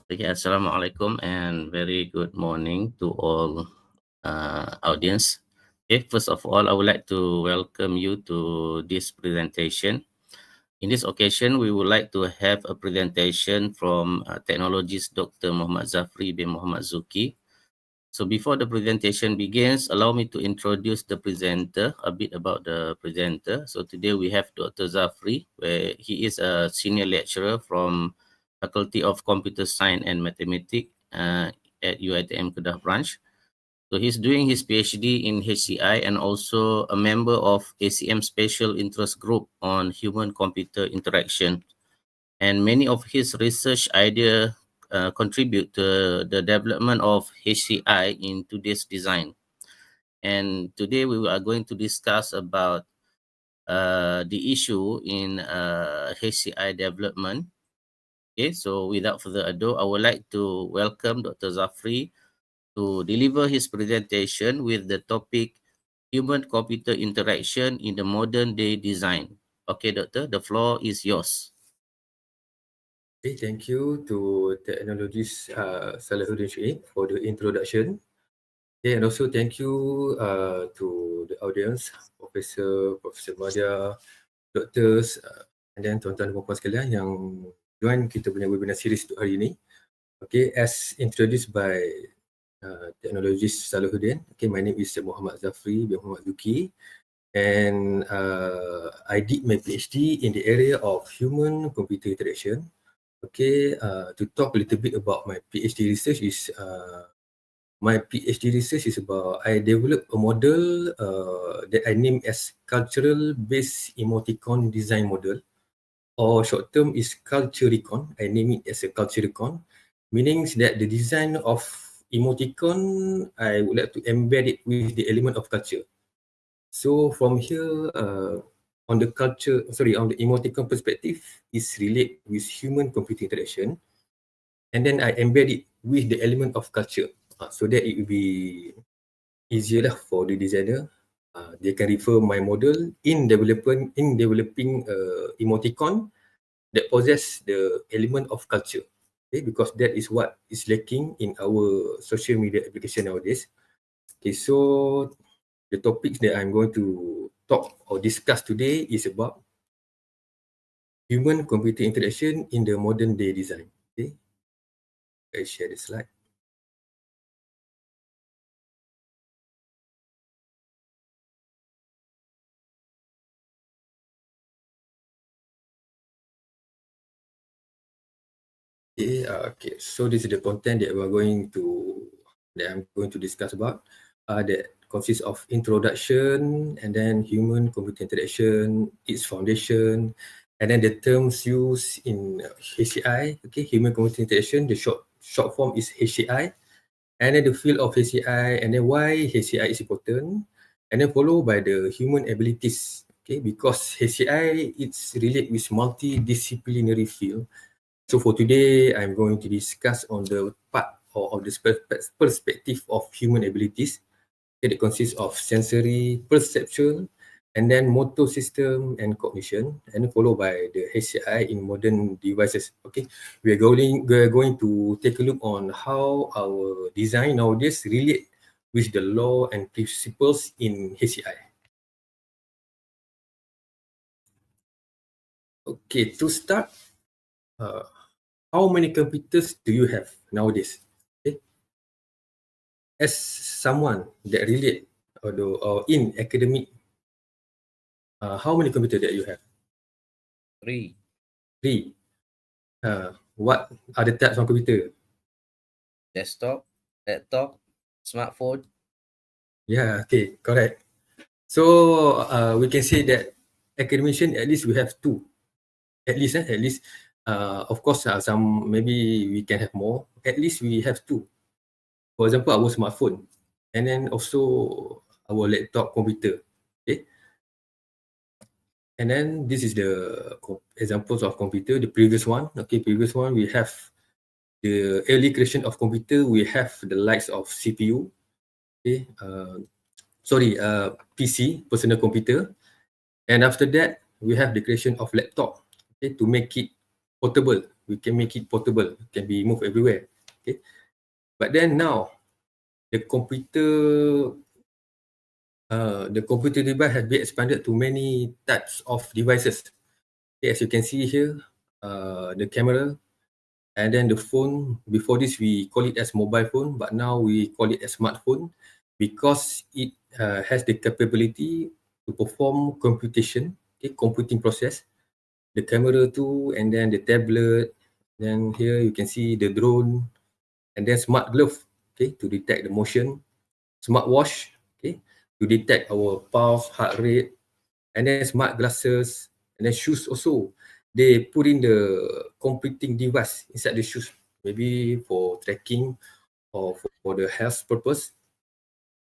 Okay, Assalamualaikum and very good morning to all audience. Okay, first of all, I would like to welcome you to this presentation. In this occasion, we would like to have a presentation from technologist Dr. Muhammad Zhafri bin Muhammad Zukhi. So before the presentation begins, allow me to introduce the presenter, a bit about the presenter. So today we have Dr. Zhafri, where he is a senior lecturer from Fakulti of Computer Science and Matematic at UiTM Kedah Branch. So he's doing his PhD in HCI and also a member of ACM Special Interest Group on Human-Computer Interaction. And many of his research ideas contribute to the development of HCI in today's design. And today we are going to discuss about the issue in HCI development. Okay, so without further ado, I would like to welcome Dr. Zhafri to deliver his presentation with the topic Human-Computer Interaction in the Modern Day Design. Okay, Doctor, the floor is yours. Okay, thank you to technologist Salehuddin Shuib for the introduction. Okay, and also thank you to the audience, Professor Madia, doctors, and then tuan-tuan dan puan sekalian yang join kita punya webinar series untuk hari ini. Okay, as introduced by technologist Salehuddin, okay, my name is Muhammad Zhafri bin Muhammad Zukhi, and I did my PhD in the area of human-computer interaction. Okay, to talk a little bit about my PhD research is about I developed a model that I named as cultural-based emoticon design model, or short term is culturecon. I name it as a culturecon, meaning that the design of emoticon, I would like to embed it with the element of culture. So from here, on the emoticon perspective, is relate with human-computer interaction, and then I embed it with the element of culture, so that it will be easier for the designer. They can refer my model in developing emoticon that possess the element of culture. Okay, because that is what is lacking in our social media application nowadays. Okay, so the topics that I'm going to talk or discuss today is about human-computer interaction in the modern day design. Okay, I share the slide. Okay, so this is the content that I'm going to discuss about. That consists of introduction, and then human-computer interaction, its foundation, and then the terms used in HCI. Okay, human-computer interaction. The short form is HCI, and then the field of HCI, and then why HCI is important, and then followed by the human abilities. Okay, because HCI it's related with multidisciplinary field. So for today, I'm going to discuss on the part or the perspective of human abilities. It consists of sensory, perceptual, and then motor system and cognition, and followed by the HCI in modern devices. Okay, we're going to take a look on how our design nowadays relate with the law and principles in HCI. Okay, to start, how many computers do you have nowadays? Okay. As someone that relate or in academic, how many computers that you have? 3. 3. What are the types of computer? Desktop, laptop, smartphone. Yeah, okay, correct. So we can say that academician at least we have 2. At least. Of course, some maybe we can have more. At least we have 2. For example, our smartphone, and then also our laptop computer. Okay. And then this is the examples of computer. The previous one, we have the early creation of computer. We have the likes of CPU, okay, PC, personal computer, and after that we have the creation of laptop, okay, to make it portable. We can make it portable, can be moved everywhere. Okay, but then now the computer device has been expanded to many types of devices. Okay, as you can see here, the camera, and then the phone. Before this, we call it as mobile phone, but now we call it a smartphone because it has the capability to perform computation, okay, computing process. The camera too, and then the tablet. Then here you can see the drone, and then smart glove, okay, to detect the motion. Smartwatch, okay, to detect our pulse, heart rate, and then smart glasses, and then shoes also. They put in the computing device inside the shoes, maybe for tracking or for the health purpose.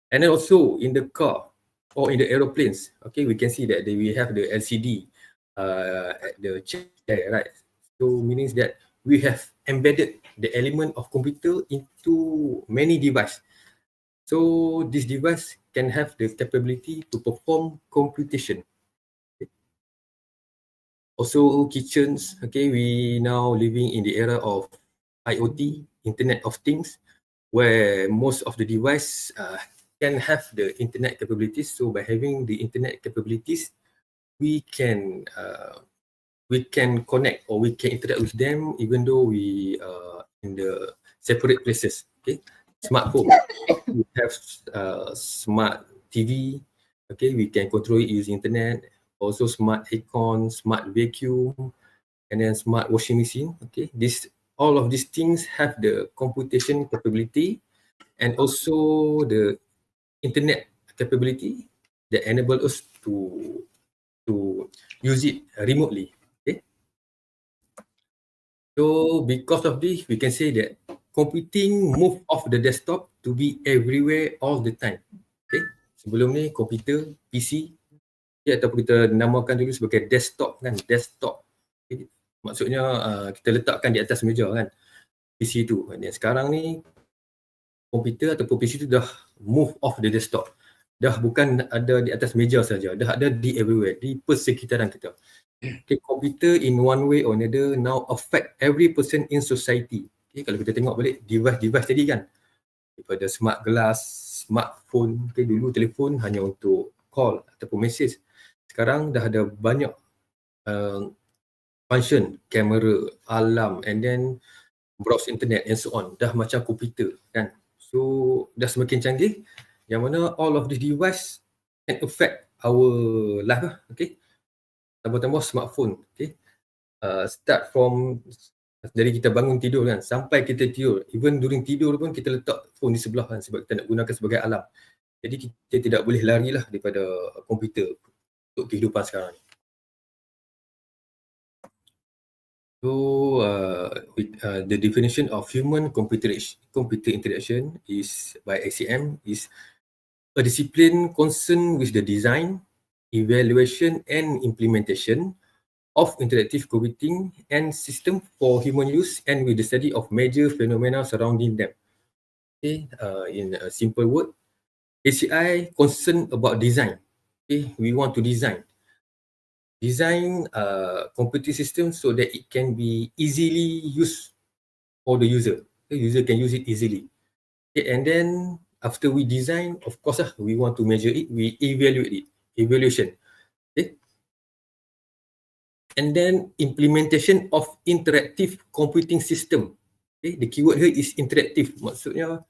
And then also in the car or in the aeroplanes, okay, we can see that we have the LCD at the chair, right? So meaning that we have embedded the element of computer into many devices. So this device can have the capability to perform computation. Also kitchens, okay, we now living in the era of IoT, Internet of Things, where most of the device can have the internet capabilities. So by having the internet capabilities, we can connect or we can interact with them even though we are in the separate places. Okay, smart home, we have smart TV. Okay, we can control it using internet. Also smart aircon, smart vacuum, and then smart washing machine. Okay, all of these things have the computation capability and also the internet capability that enable us to use it remotely. Okay, so because of this, we can say that computing move off the desktop to be everywhere all the time. Okay, sebelum ni komputer, PC, okay, ataupun kita namakan dulu sebagai desktop kan, desktop. Okay. Maksudnya kita letakkan di atas meja kan, PC tu. Dan sekarang ni komputer ataupun PC tu dah move off the desktop. Dah bukan ada di atas meja saja, dah ada di everywhere, di persekitaran kita. Okay, computer in one way or another now affect every person in society. Okay, kalau kita tengok balik device tadi kan, daripada smart glass, smartphone, okay, dulu telefon hanya untuk call ataupun message. Sekarang dah ada banyak function, kamera, alarm, and then browse internet and so on. Dah macam komputer kan. So dah semakin canggih yang mana all of this device can affect our life lah. Okay, tambah-tambah smartphone. Okay, start from dari kita bangun tidur kan sampai kita tidur, even during tidur pun kita letak phone di sebelah kan sebab kita nak gunakan sebagai alarm. Jadi kita tidak boleh lari lah daripada komputer untuk kehidupan sekarang ni. So the definition of human computer interaction is by ACM is a discipline concerned with the design, evaluation, and implementation of interactive computing and system for human use and with the study of major phenomena surrounding them. Okay, in a simple word, ACI concerned about design. Okay, we want to design computing system so that it can be easily used for the user. The user can use it easily. Okay, and then after we design, of course, we want to measure it, we evaluate it, evaluation. Okay. And then implementation of interactive computing system. Okay, the keyword here is interactive. Maksudnya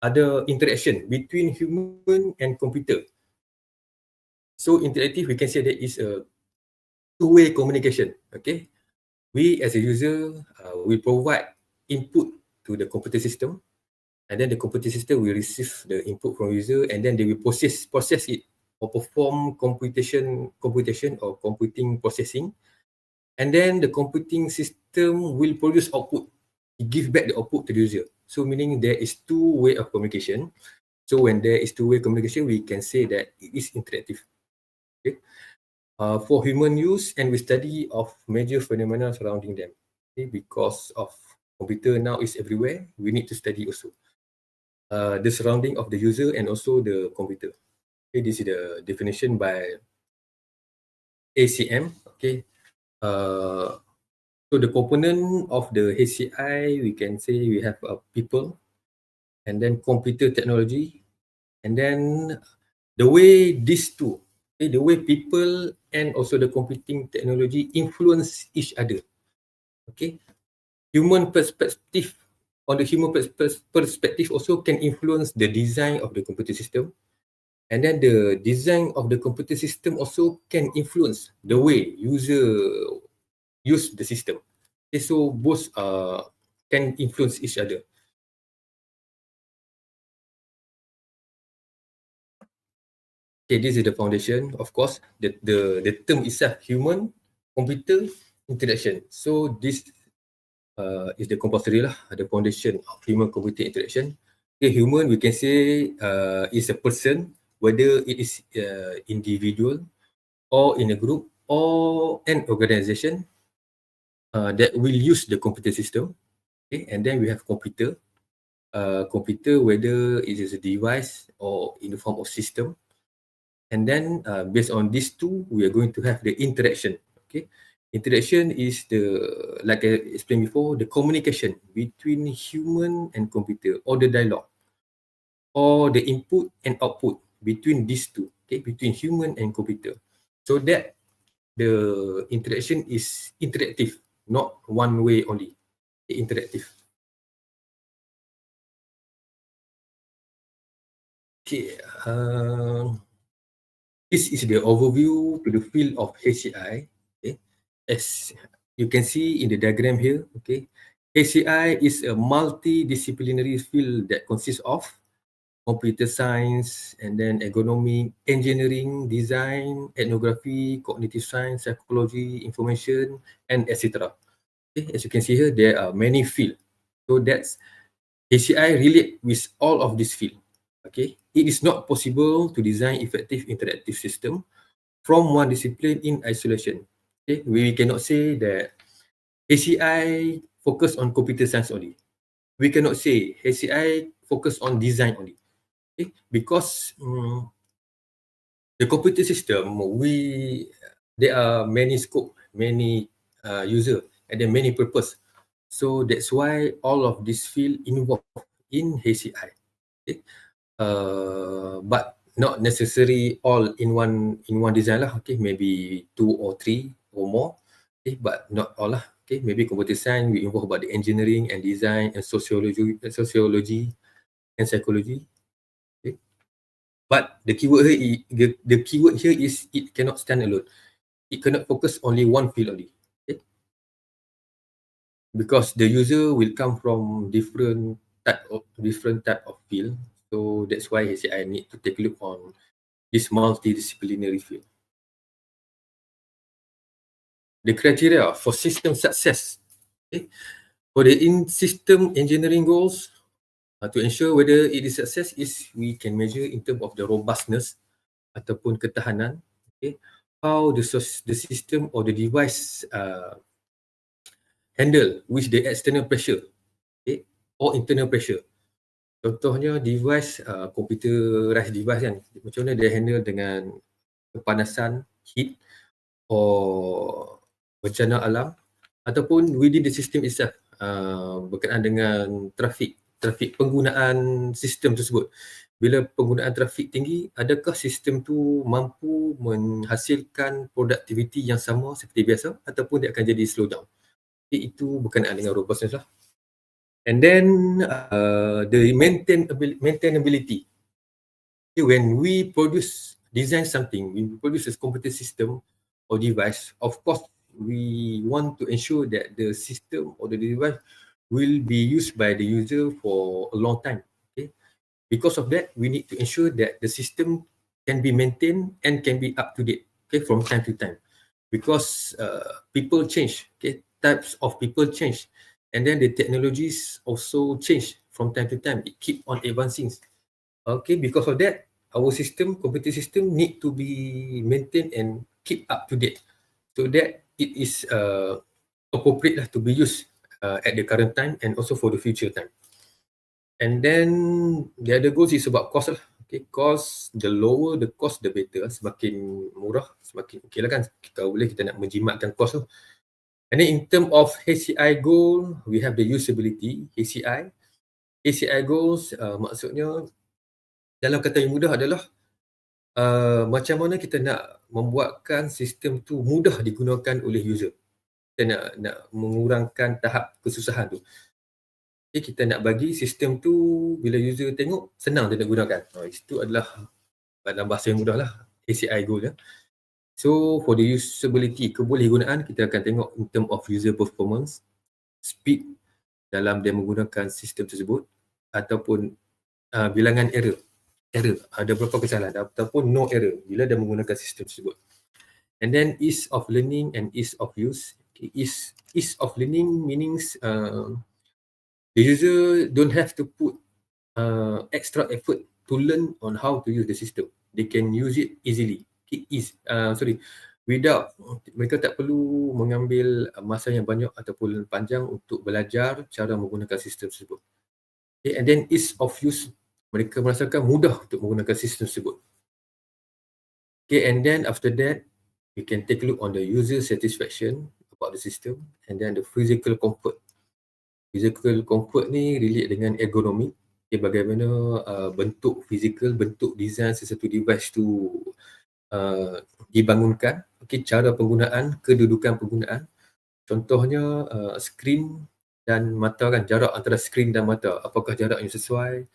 ada interaction between human and computer. So interactive, we can say that is a two-way communication. Okay, we as a user we provide input to the computer system, and then the computer system will receive the input from user, and then they will process it or perform computation or computing processing, and then the computing system will produce output. It gives back the output to the user. So meaning there is two-way of communication. So when there is two-way communication, we can say that it is interactive. Okay. For human use and with study of major phenomena surrounding them. Okay, because of computer now is everywhere, we need to study also the surrounding of the user and also the computer. Okay, this is the definition by ACM. Okay, So the component of the HCI, we can say we have people, and then computer technology, and then the way these two, okay, the way people and also the computing technology influence each other. Okay, human perspective, on the human perspective also can influence the design of the computer system, and then the design of the computer system also can influence the way user use the system. Okay, so both can influence each other. Okay, this is the foundation. Of course, the term itself, human computer interaction. So this is the compulsory lah, the foundation of human computer interaction. Okay, human, we can say is a person, whether it is individual or in a group or an organization that will use the computer system. Okay, and then we have computer. Computer, whether it is a device or in the form of system. And then based on these two, we are going to have the interaction. Okay, interaction is the, like I explained before, the communication between human and computer, or the dialogue, or the input and output between these two. Okay, between human and computer. So that the interaction is interactive, not one way only. Interactive. Okay. This is the overview to the field of HCI. Okay. As you can see in the diagram here, okay, HCI is a multidisciplinary field that consists of computer science, and then agronomy, engineering, design, ethnography, cognitive science, psychology, information, and etc. Okay. As you can see here, there are many fields. So that's HCI relate with all of this field. Okay. It is not possible to design effective interactive system from one discipline in isolation. Okay, we cannot say that HCI focus on computer science only. We cannot say HCI focus on design only. Okay, because the computer system, there are many scope, many user, and then many purpose. So that's why all of this field involved in HCI. Okay. But not necessary all in one design lah. Okay, maybe 2 or 3 or more. Okay, but not all lah. Okay, maybe computer science we involve about the engineering and design and sociology and psychology. Okay, but the keyword here is it cannot stand alone. It cannot focus only one field only. Okay, because the user will come from different type of field. So that's why I need to take a look on this multidisciplinary field. The criteria for system success. Okay. For the in-system engineering goals, to ensure whether it is success is we can measure in terms of the robustness ataupun ketahanan. Okay. How the system or the device handle with the external pressure, okay, or internal pressure. Contohnya device, computerized device kan, macam mana dia handle dengan kepanasan, heat, or bencana alam, ataupun within the system itself, berkenaan dengan trafik penggunaan sistem tersebut. Bila penggunaan trafik tinggi, adakah sistem tu mampu menghasilkan produktiviti yang sama seperti biasa, ataupun dia akan jadi slow down. Okay, itu berkenaan dengan robustness lah. And then the maintainability. Okay, when we design something, we produce a computer system or device, of course, we want to ensure that the system or the device will be used by the user for a long time. Okay, because of that, we need to ensure that the system can be maintained and can be up to date. Okay, from time to time, because people change. Okay, types of people change. And then the technologies also change from time to time. It keep on advancing. Okay, because of that, our system, computer system, need to be maintained and keep up to date, so that it is appropriate to be used at the current time and also for the future time. And then the other goals is about cost lah. Okay, cost, the lower the cost, the better. Semakin murah, semakin okay lah kan. Kita boleh kita nak menjimatkan cost tu. And then in terms of HCI goal, we have the usability, HCI. HCI goals maksudnya dalam kata yang mudah adalah macam mana kita nak membuatkan sistem tu mudah digunakan oleh user. Kita nak mengurangkan tahap kesusahan tu. Okay, kita nak bagi sistem tu bila user tengok senang dia nak gunakan. Itu adalah dalam bahasa yang mudah lah HCI goal ya. So for the usability, kebolehgunaan, kita akan tengok in term of user performance, speed dalam dia menggunakan sistem tersebut, ataupun bilangan error, ada berapa kesalahan ataupun no error bila dia menggunakan sistem tersebut. And then ease of learning and ease of use. Okay, ease of learning meanings the user don't have to put extra effort to learn on how to use the system. They can use it easily. Mereka tak perlu mengambil masa yang banyak ataupun panjang untuk belajar cara menggunakan sistem tersebut. Okay, and then ease of use, mereka merasakan mudah untuk menggunakan sistem tersebut. Okay, and then after that, we can take a look on the user satisfaction about the system, and then the physical comfort. Physical comfort ni relate dengan ergonomi. Okay, bagaimana bentuk fizikal, bentuk design sesuatu device tu dibangunkan. Okay, cara penggunaan, kedudukan penggunaan. Contohnya skrin dan mata kan, jarak antara skrin dan mata. Apakah jarak yang sesuai?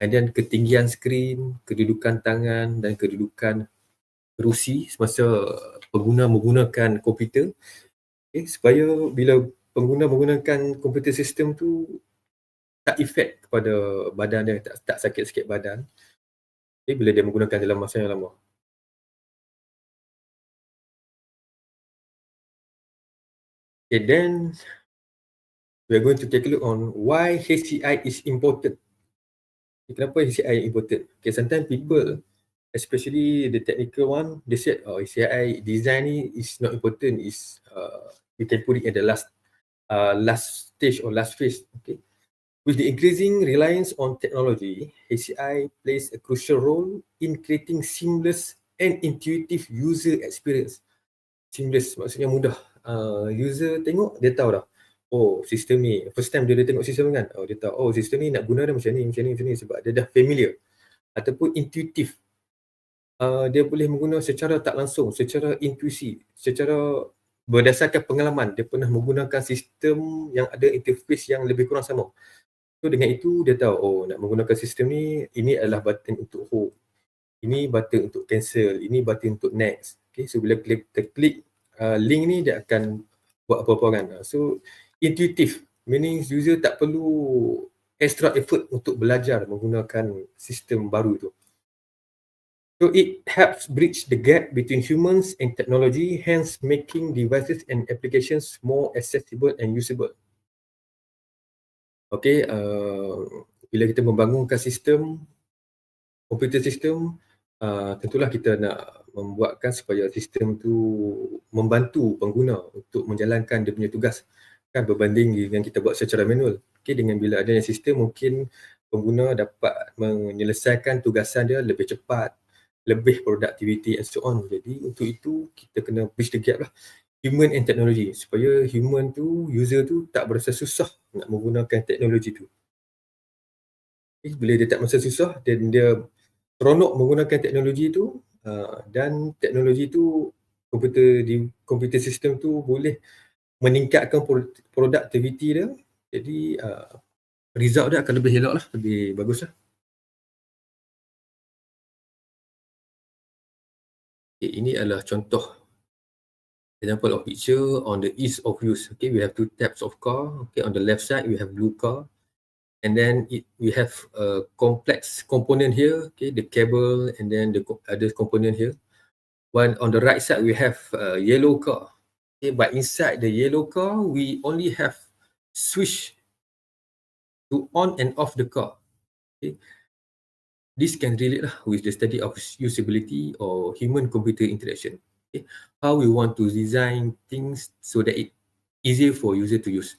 And then ketinggian skrin, kedudukan tangan dan kedudukan kerusi semasa pengguna menggunakan komputer. Okay, supaya bila pengguna menggunakan komputer sistem tu tak efek kepada badan dia, tak sakit-sakit badan. Okay, bila dia menggunakan dalam masa yang lama. Okay, then we are going to take a look on why HCI is important. Okay, kenapa HCI important? Okay, sometimes people, especially the technical one, they said, HCI design is not important. You can put it at the last stage or last phase. Okay. With the increasing reliance on technology, HCI plays a crucial role in creating seamless and intuitive user experience. Seamless maksudnya mudah. User tengok, dia tahu dah. Oh, sistem ni. First time dia tengok sistem kan, dia tahu, sistem ni nak guna dia macam ni, sebab dia dah familiar. Ataupun intuitif. Dia boleh menggunakan secara tak langsung, secara intuisi, secara berdasarkan pengalaman. Dia pernah menggunakan sistem yang ada interface yang lebih kurang sama. So dengan itu dia tahu, nak menggunakan sistem ni, ini adalah button untuk home, ini button untuk cancel, ini button untuk next. Okay, so bila kita klik link ni, dia akan buat apa-apa kan. So intuitive, meaning user tak perlu extra effort untuk belajar menggunakan sistem baru tu. So it helps bridge the gap between humans and technology, hence making devices and applications more accessible and usable. Okay, bila kita membangunkan sistem, komputer sistem, tentulah kita nak membuatkan supaya sistem tu membantu pengguna untuk menjalankan dia punya tugas. Kan berbanding dengan kita buat secara manual. Okay, dengan bila adanya sistem, mungkin pengguna dapat menyelesaikan tugasan dia lebih cepat, lebih productivity and so on. Jadi untuk itu kita kena bridge the gap lah, human and technology, supaya human tu, user tu tak berasa susah nak menggunakan teknologi tu. Okay, bila dia tak merasa susah, dan dia seronok menggunakan teknologi tu, dan teknologi tu, komputer sistem tu boleh meningkatkan productivity dia. Jadi result dia akan lebih elok lah, lebih bagus lah. Okay, ini adalah contoh example of picture on the ease of use. Okay, we have two types of car. Okay, on the left side we have blue car, and then we have a complex component here. Okay, the cable, and then the other component here. One on the right side we have a yellow car. Okay, but inside the yellow car we only have switch to on and off the car. Okay, this can relate with the study of usability or human-computer interaction. Okay, how we want to design things so that it's easier for user to use.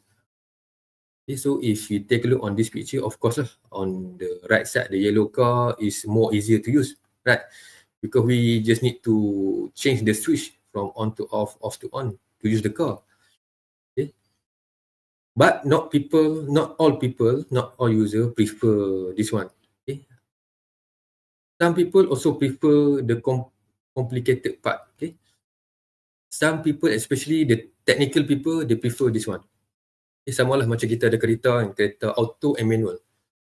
Okay, so if you take a look on this picture, of course, on the right side, the yellow car is more easier to use, right? Because we just need to change the switch from on to off, off to on to use the car. But not all user prefer this one. Okay. Some people also prefer the complicated part. Okay. Some people, especially the technical people, they prefer this one. Okay, sama lah macam kita ada kereta auto and manual.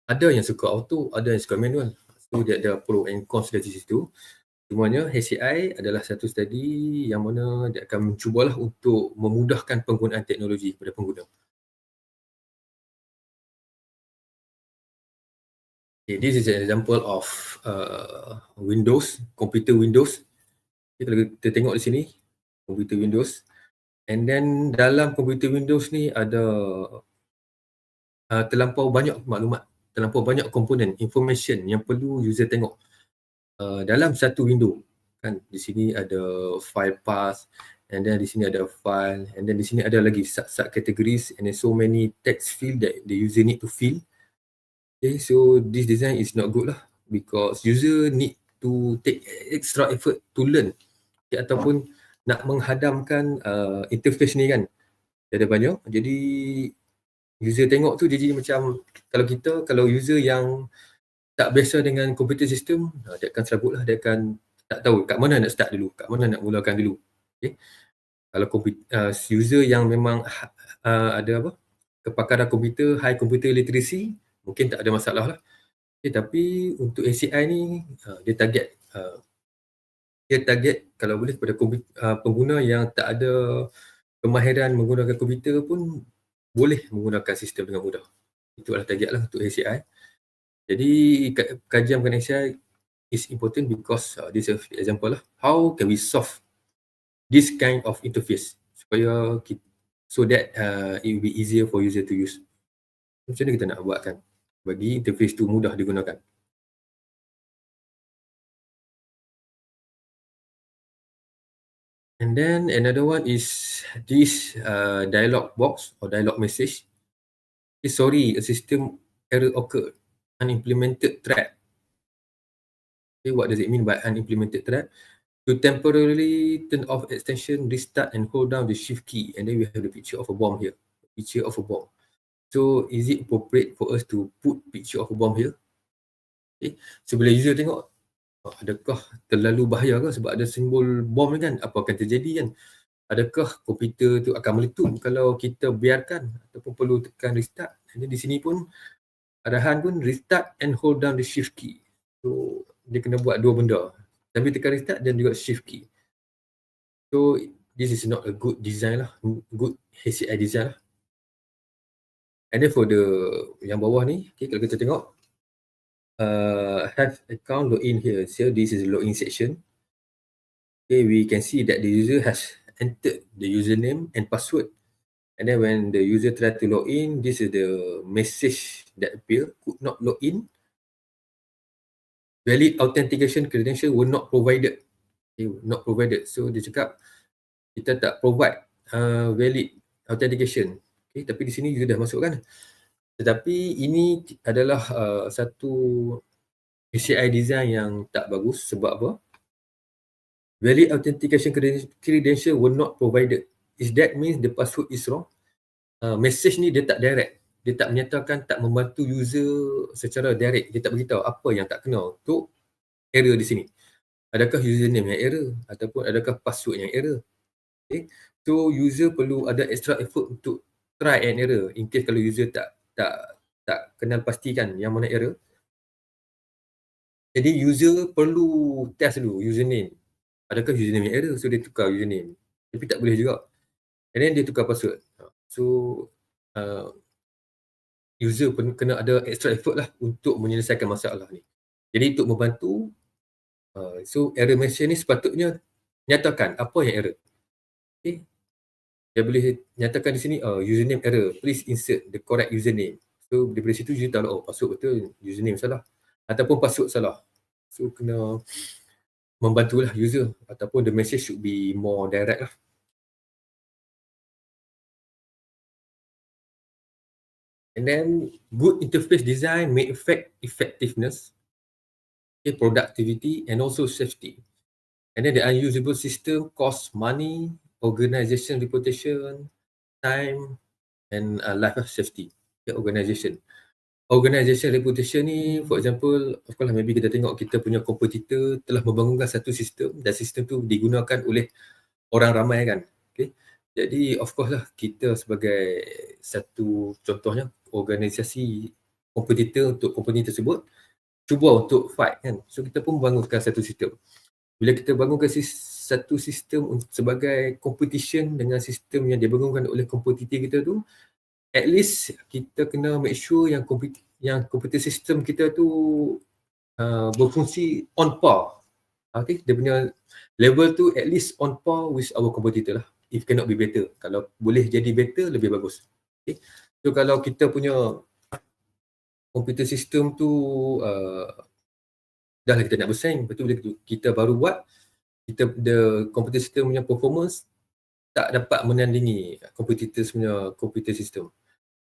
Ada yang suka auto, ada yang suka manual. So dia ada pro and cons dari situ. Semuanya HCI adalah satu study yang mana dia akan mencubalah untuk memudahkan penggunaan teknologi kepada pengguna. Okay, this is an example of Windows, komputer Windows. Okay, kalau kita tengok di sini, komputer Windows. And then dalam komputer Windows ni ada terlampau banyak maklumat, terlampau banyak komponen, information yang perlu user tengok dalam satu window. Kan, di sini ada file path, and then di sini ada file, and then di sini ada lagi sub categories, and then so many text field that the user need to fill. Okay, so this design is not good lah, because user need to take extra effort to learn. Okay, ataupun nak menghadamkan interface ni kan, dia ada banyak. Jadi user tengok tu dia jadi macam, kalau user yang tak biasa dengan computer system, dia akan serabut lah, dia akan tak tahu kat mana nak start dulu, kat mana nak mulakan dulu. Okay. Kalau user yang memang ada kepakaran komputer, high computer literacy, mungkin tak ada masalah lah. Okay, tapi untuk ACI ni, dia target kalau boleh kepada pengguna yang tak ada kemahiran menggunakan komputer pun boleh menggunakan sistem dengan mudah. Itu adalah target lah untuk ACI. Jadi kajian mengenai ACI is important because this is an example lah. How can we solve this kind of interface so that it will be easier for user to use. Macam mana kita nak buatkan bagi interface tu mudah digunakan. And then another one is this dialog box or dialog message. Okay, sorry, a system error occurred. Unimplemented thread. Okay, what does it mean by unimplemented thread? To temporarily turn off extension, restart and hold down the shift key, and then we have the picture of a bomb here. Picture of a bomb. So is it appropriate for us to put picture of a bomb here? Okay. So bila user tengok, adakah terlalu bahaya ke sebab ada simbol bom ni kan? Apa akan terjadi kan? Adakah komputer tu akan meletup kalau kita biarkan ataupun perlu tekan restart? Dan di sini pun arahan pun restart and hold down the shift key. So dia kena buat dua benda. Sambil tekan restart dan juga shift key. So this is not a good design lah, good HCI design lah. And then for the yang bawah ni, okay, kalau kita tengok have account login here. So this is the login section. Okay, we can see that the user has entered the username and password. And then when the user try to log in, this is the message that appear, could not log in. Valid authentication credential were not provided. Okay, not provided. So dia cakap kita tak provide valid authentication. Okay, tapi di sini user dah masuk kan. Tetapi ini adalah satu HCI design yang tak bagus. Sebab apa? Valid authentication credential were not provided. Is that means the password is wrong? Message ni dia tak direct. Dia tak menyatakan, tak membantu user secara direct. Dia tak beritahu apa yang tak kena. Untuk error di sini. Adakah username yang error? Ataupun adakah password yang error? Okay. So user perlu ada extra effort untuk try and error. In case kalau user tak kenal pastikan yang mana error. Jadi user perlu test dulu username. Adakah username yang error? So dia tukar username. Tapi tak boleh juga. And then dia tukar password. So user pun kena ada extra effort lah untuk menyelesaikan masalah ni. Jadi untuk membantu, so error message ni sepatutnya nyatakan apa yang error. Okay. Dia boleh nyatakan di sini username error, please insert the correct username. So daripada situ user tahu password betul, username salah ataupun password salah. So kena membantulah user ataupun the message should be more direct lah. And then good interface design may affect effectiveness, okay, productivity and also safety. And then the unusable system costs money, organization reputation, time, and life safety. Okay, Organisation reputation ni, for example, of course maybe kita tengok kita punya kompetitor telah membangunkan satu sistem dan sistem tu digunakan oleh orang ramai kan. Okay. Jadi of course lah kita sebagai satu contohnya organisasi kompetitor untuk company tersebut cuba untuk fight kan. So kita pun bangunkan satu sistem. Bila kita bangunkan satu sistem sebagai competition dengan sistem yang dibangunkan oleh kompetitor kita tu, at least kita kena make sure yang computer system kita tu berfungsi on par. Okay, dia punya level tu at least on par with our competitor lah. If cannot be better. Kalau boleh jadi better, lebih bagus. Okay. So kalau kita punya computer system tu dah lah kita nak bersaing, lepas tu bila kita baru buat, the computer system punya performance tak dapat menandingi competitor punya computer system.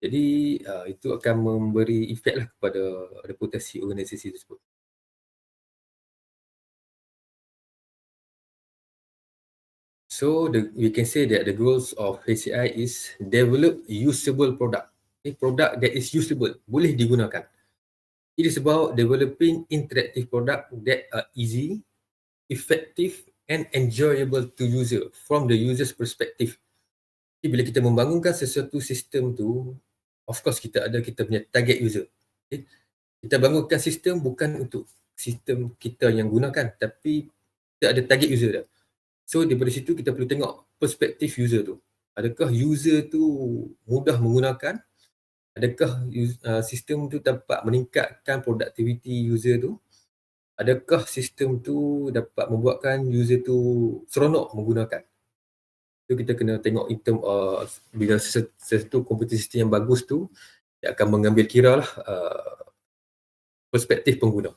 Jadi itu akan memberi efek lah kepada reputasi organisasi tersebut. So we can say that the goals of HCI is develop usable product. Product that is usable, boleh digunakan. It is about developing interactive product that are easy, effective and enjoyable to user from the user's perspective. Jadi bila kita membangunkan sesuatu sistem tu, of course kita punya target user. Okay? Kita bangunkan sistem bukan untuk sistem kita yang gunakan, tapi kita ada target user dah. So daripada situ kita perlu tengok perspektif user tu. Adakah user tu mudah menggunakan? Adakah sistem tu dapat meningkatkan produktiviti user tu? Adakah sistem tu dapat membuatkan user tu seronok menggunakan? So kita kena tengok in term bila sesuatu computer system yang bagus tu, dia akan mengambil kira lah perspektif pengguna.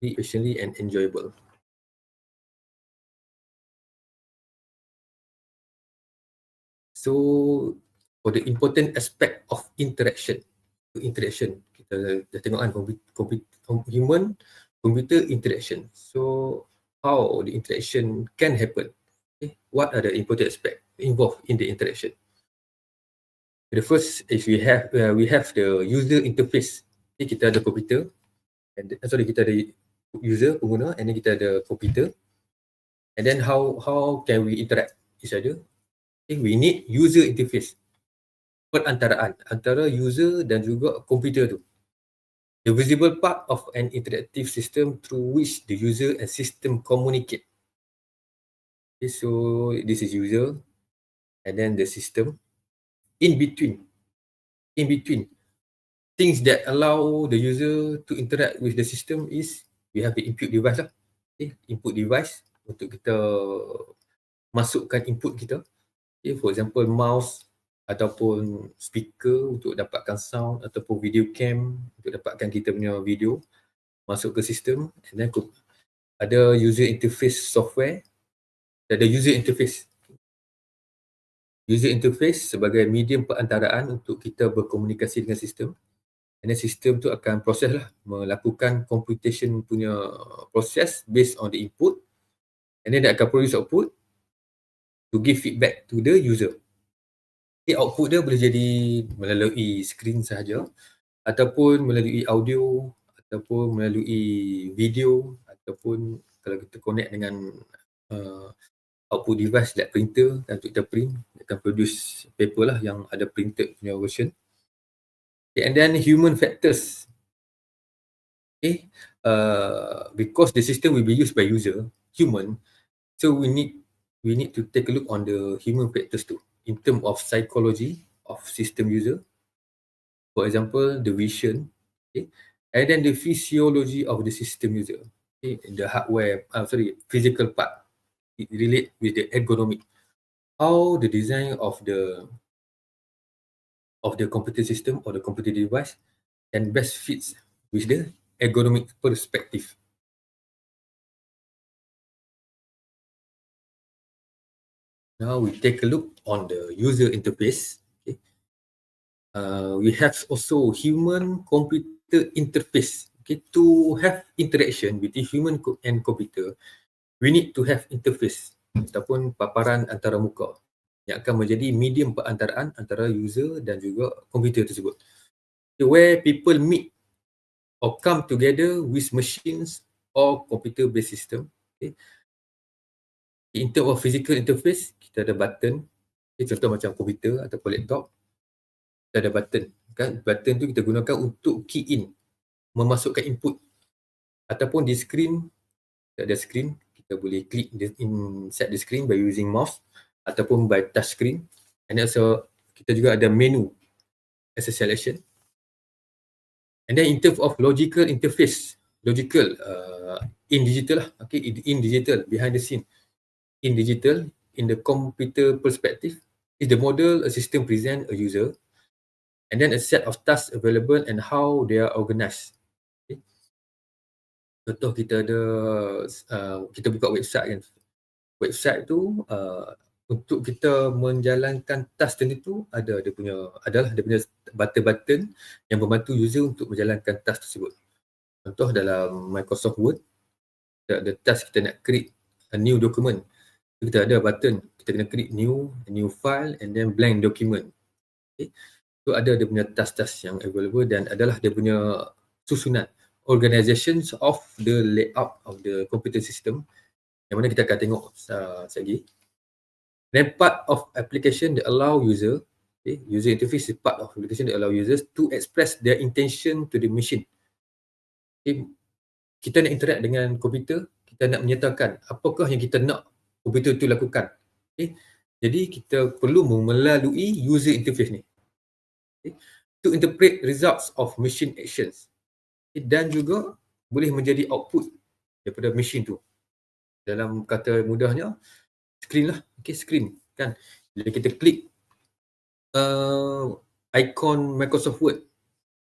Efficiently and enjoyable. So for the important aspect of interaction, kita dah tengok kan human computer interaction. So how the interaction can happen? Okay. What are the important aspects involved in the interaction? The first is we have the user interface. Okay, kita ada komputer, kita ada user pengguna, and then kita ada komputer. And then how can we interact each other? Okay, we need user interface, perantaraan antara user dan juga komputer tu. The visible part of an interactive system through which the user and system communicate. Okay, so this is user, and then the system. In between, things that allow the user to interact with the system is we have the input device lah. Okay, input device untuk kita masukkan input kita. Okay, for example, mouse ataupun speaker untuk dapatkan sound, ataupun video cam untuk dapatkan kita punya video masuk ke sistem. And then ada user interface software, ada user interface. User interface sebagai medium perantaraan untuk kita berkomunikasi dengan sistem. And then sistem tu akan proses lah, melakukan computation punya proses based on the input. And then dia akan produce output to give feedback to the user. Okay, output dia boleh jadi melalui screen sahaja, ataupun melalui audio, ataupun melalui video, ataupun kalau kita connect dengan output device like printer, dan untuk kita print, akan produce paper lah yang ada printed punya version. Okay, and then human factors. Okay, because the system will be used by user, human, so we need to take a look on the human factors too, in terms of psychology of system user. For example, the vision, okay, and then the physiology of the system user. Okay, the hardware, physical part. It relate with the ergonomic. How the design of the computer system or the computer device can best fits with the ergonomic perspective. Now we take a look on the user interface. Okay. We have also human computer interface. Okay, to have interaction between human and computer, we need to have interface. ataupun paparan antarmuka yang akan menjadi medium perantaraan antara user dan juga komputer tersebut. Where people meet or come together with machines or computer-based system. Okay. In terms of physical interface, kita ada button. Okay, contoh macam komputer atau laptop, kita ada button. Kan? Button tu kita gunakan untuk key in, memasukkan input. Ataupun di screen, kita ada screen, kita boleh klik inside the screen by using mouse ataupun by touch screen. And also, kita juga ada menu as a selection. And then in terms of logical interface, logical in digital lah, okay, in digital, behind the scene. In digital, in the computer perspective, is the model a system present a user, and then a set of tasks available and how they are organized. Okay. Contoh kita ada, kita buka website kan. Website tu untuk kita menjalankan task tertentu adalah dia punya button-button yang membantu user untuk menjalankan task tersebut. Contoh dalam Microsoft Word, kita ada task kita nak create a new document. Kita ada button, kita kena klik new file and then blank document. Okay. So ada dia punya task-task yang available dan adalah dia punya susunan organizations of the layout of the computer system yang mana kita akan tengok sekejap. Then part of application that allow user, okay, user interface is part of application that allow users to express their intention to the machine. Okay. Kita nak interact dengan komputer, kita nak menyatakan apakah yang kita nak komputer itu lakukan. Okay. Jadi kita perlu melalui user interface ni. Okay. To interpret results of machine actions. Okay. Dan juga boleh menjadi output daripada machine tu. Dalam kata mudahnya, screen lah. Okay, screen. Kan? Bila kita klik icon Microsoft Word,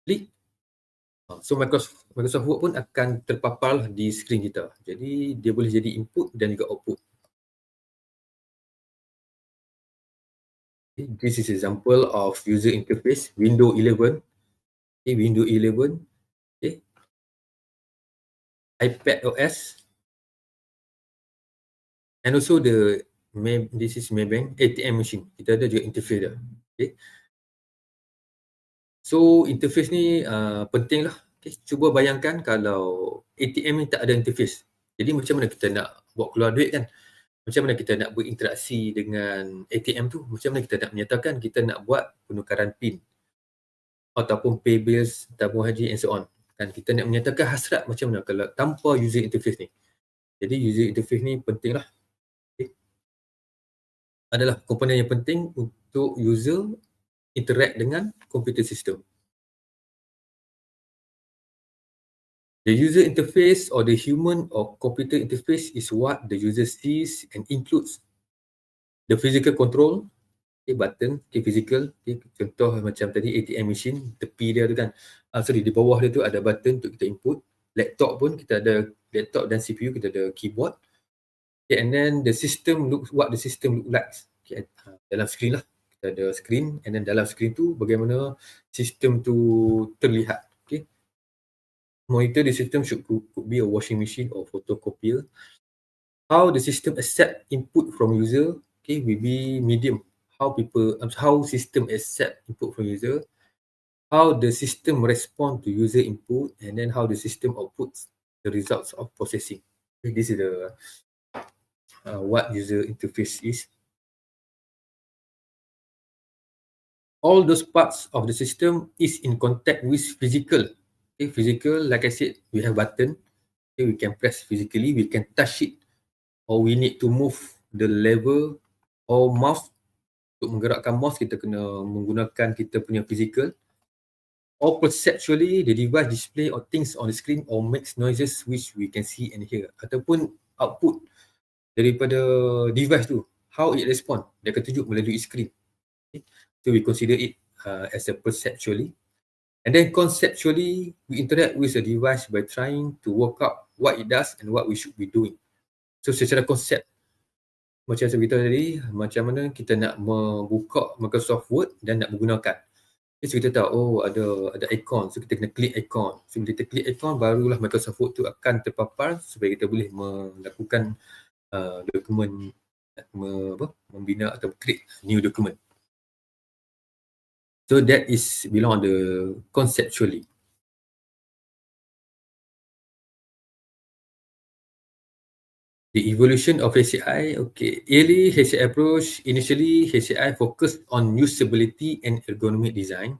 klik, so Microsoft Word pun akan terpapar di screen kita. Jadi dia boleh jadi input dan juga output. Okay, this is example of user interface Windows 11. Okay, Windows 11. Okay. iPad OS. And also this is Maybank ATM machine. Kita ada juga interface dia. Okay. So interface ni penting lah. Okay. Cuba bayangkan kalau ATM ni tak ada interface. Jadi macam mana kita nak buat keluar duit kan? Macam mana kita nak berinteraksi dengan ATM tu? Macam mana kita nak menyatakan kita nak buat penukaran PIN ataupun pay bills, tabung haji and so on. Kan kita nak menyatakan hasrat macam mana kalau tanpa user interface ni. Jadi user interface ni penting lah. Okay. Adalah komponen yang penting untuk user interact dengan computer system. The user interface or the human or computer interface is what the user sees and includes the physical control, okay, button, okay, physical, okay, contoh macam tadi ATM machine, tepi dia tu kan, di bawah dia tu ada button untuk kita input. Laptop pun kita ada laptop dan CPU, kita ada keyboard, okay, and then the system what the system look like, okay, dalam screen lah, kita ada screen, and then dalam screen tu bagaimana sistem tu terlihat. Okay. Monitor the system could be a washing machine or photocopier. How the system accept input from user, okay, will be medium. How system accept input from user, how the system respond to user input, and then how the system outputs the results of processing. Okay, this is the what user interface is. All those parts of the system is in contact with physical. Okay, physical, like I said, we have button. Okay, we can press physically, we can touch it, or we need to move the lever or mouse. Untuk menggerakkan mouse, kita kena menggunakan kita punya physical. Or perceptually, the device display or things on the screen or makes noises which we can see and hear. Ataupun output daripada device tu, how it respond, dia akan tunjuk melalui screen. Okay. So we consider it as a perceptually. And then conceptually, we interact with the device by trying to work out what it does and what we should be doing. So secara konsep, macam saya beritahu tadi, macam mana kita nak membuka Microsoft Word dan nak menggunakan. So kita tahu, ada icon, so kita kena klik icon. So bila kita klik icon, barulah Microsoft Word tu akan terpapar supaya kita boleh melakukan dokumen membina atau create new document. So that is belong on the conceptually. The evolution of HCI, okay. Early HCI approach, initially HCI focused on usability and ergonomic design.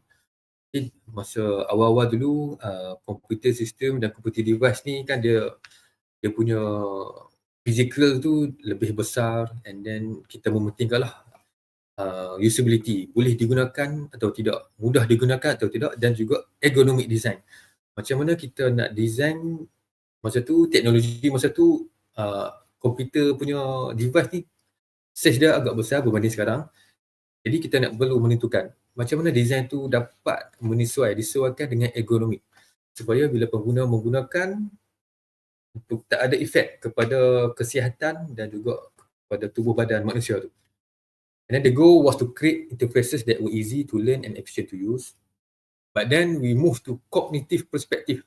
Okay, masa awal-awal dulu, computer system dan computer device ni kan dia punya physical tu lebih besar, and then kita mementingkanlah usability, boleh digunakan atau tidak, mudah digunakan atau tidak, dan juga ergonomic design. Macam mana kita nak design masa tu, teknologi masa tu, komputer punya device ni size dia agak besar berbanding sekarang. Jadi kita nak perlu menentukan macam mana design tu dapat disesuaikan dengan ergonomik, supaya bila pengguna menggunakan untuk tak ada efek kepada kesihatan dan juga kepada tubuh badan manusia tu. And then the goal was to create interfaces that were easy to learn and efficient to use. But then we moved to cognitive perspective.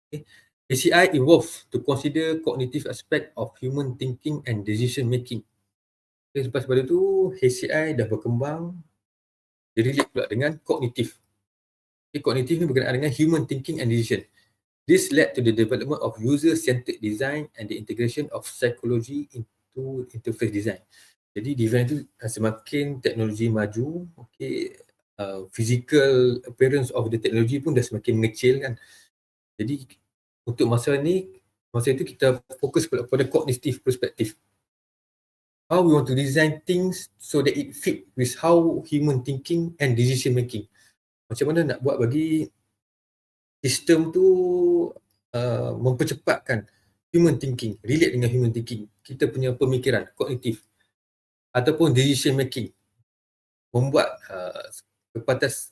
Okay. HCI evolved to consider cognitive aspect of human thinking and decision making. Okay, lepas pada tu, HCI dah berkembang, dia relate pula dengan kognitif. Okay, kognitif ni berkenaan dengan human thinking and decision. This led to the development of user-centered design and the integration of psychology into interface design. Jadi design tu semakin teknologi maju, okay, physical appearance of the technology pun dah semakin mengecil kan. Jadi untuk masa itu kita fokus pada cognitive perspective. How we want to design things so that it fit with how human thinking and decision making. Macam mana nak buat bagi sistem tu mempercepatkan human thinking, relate dengan human thinking, kita punya pemikiran, kognitif, ataupun decision making, membuat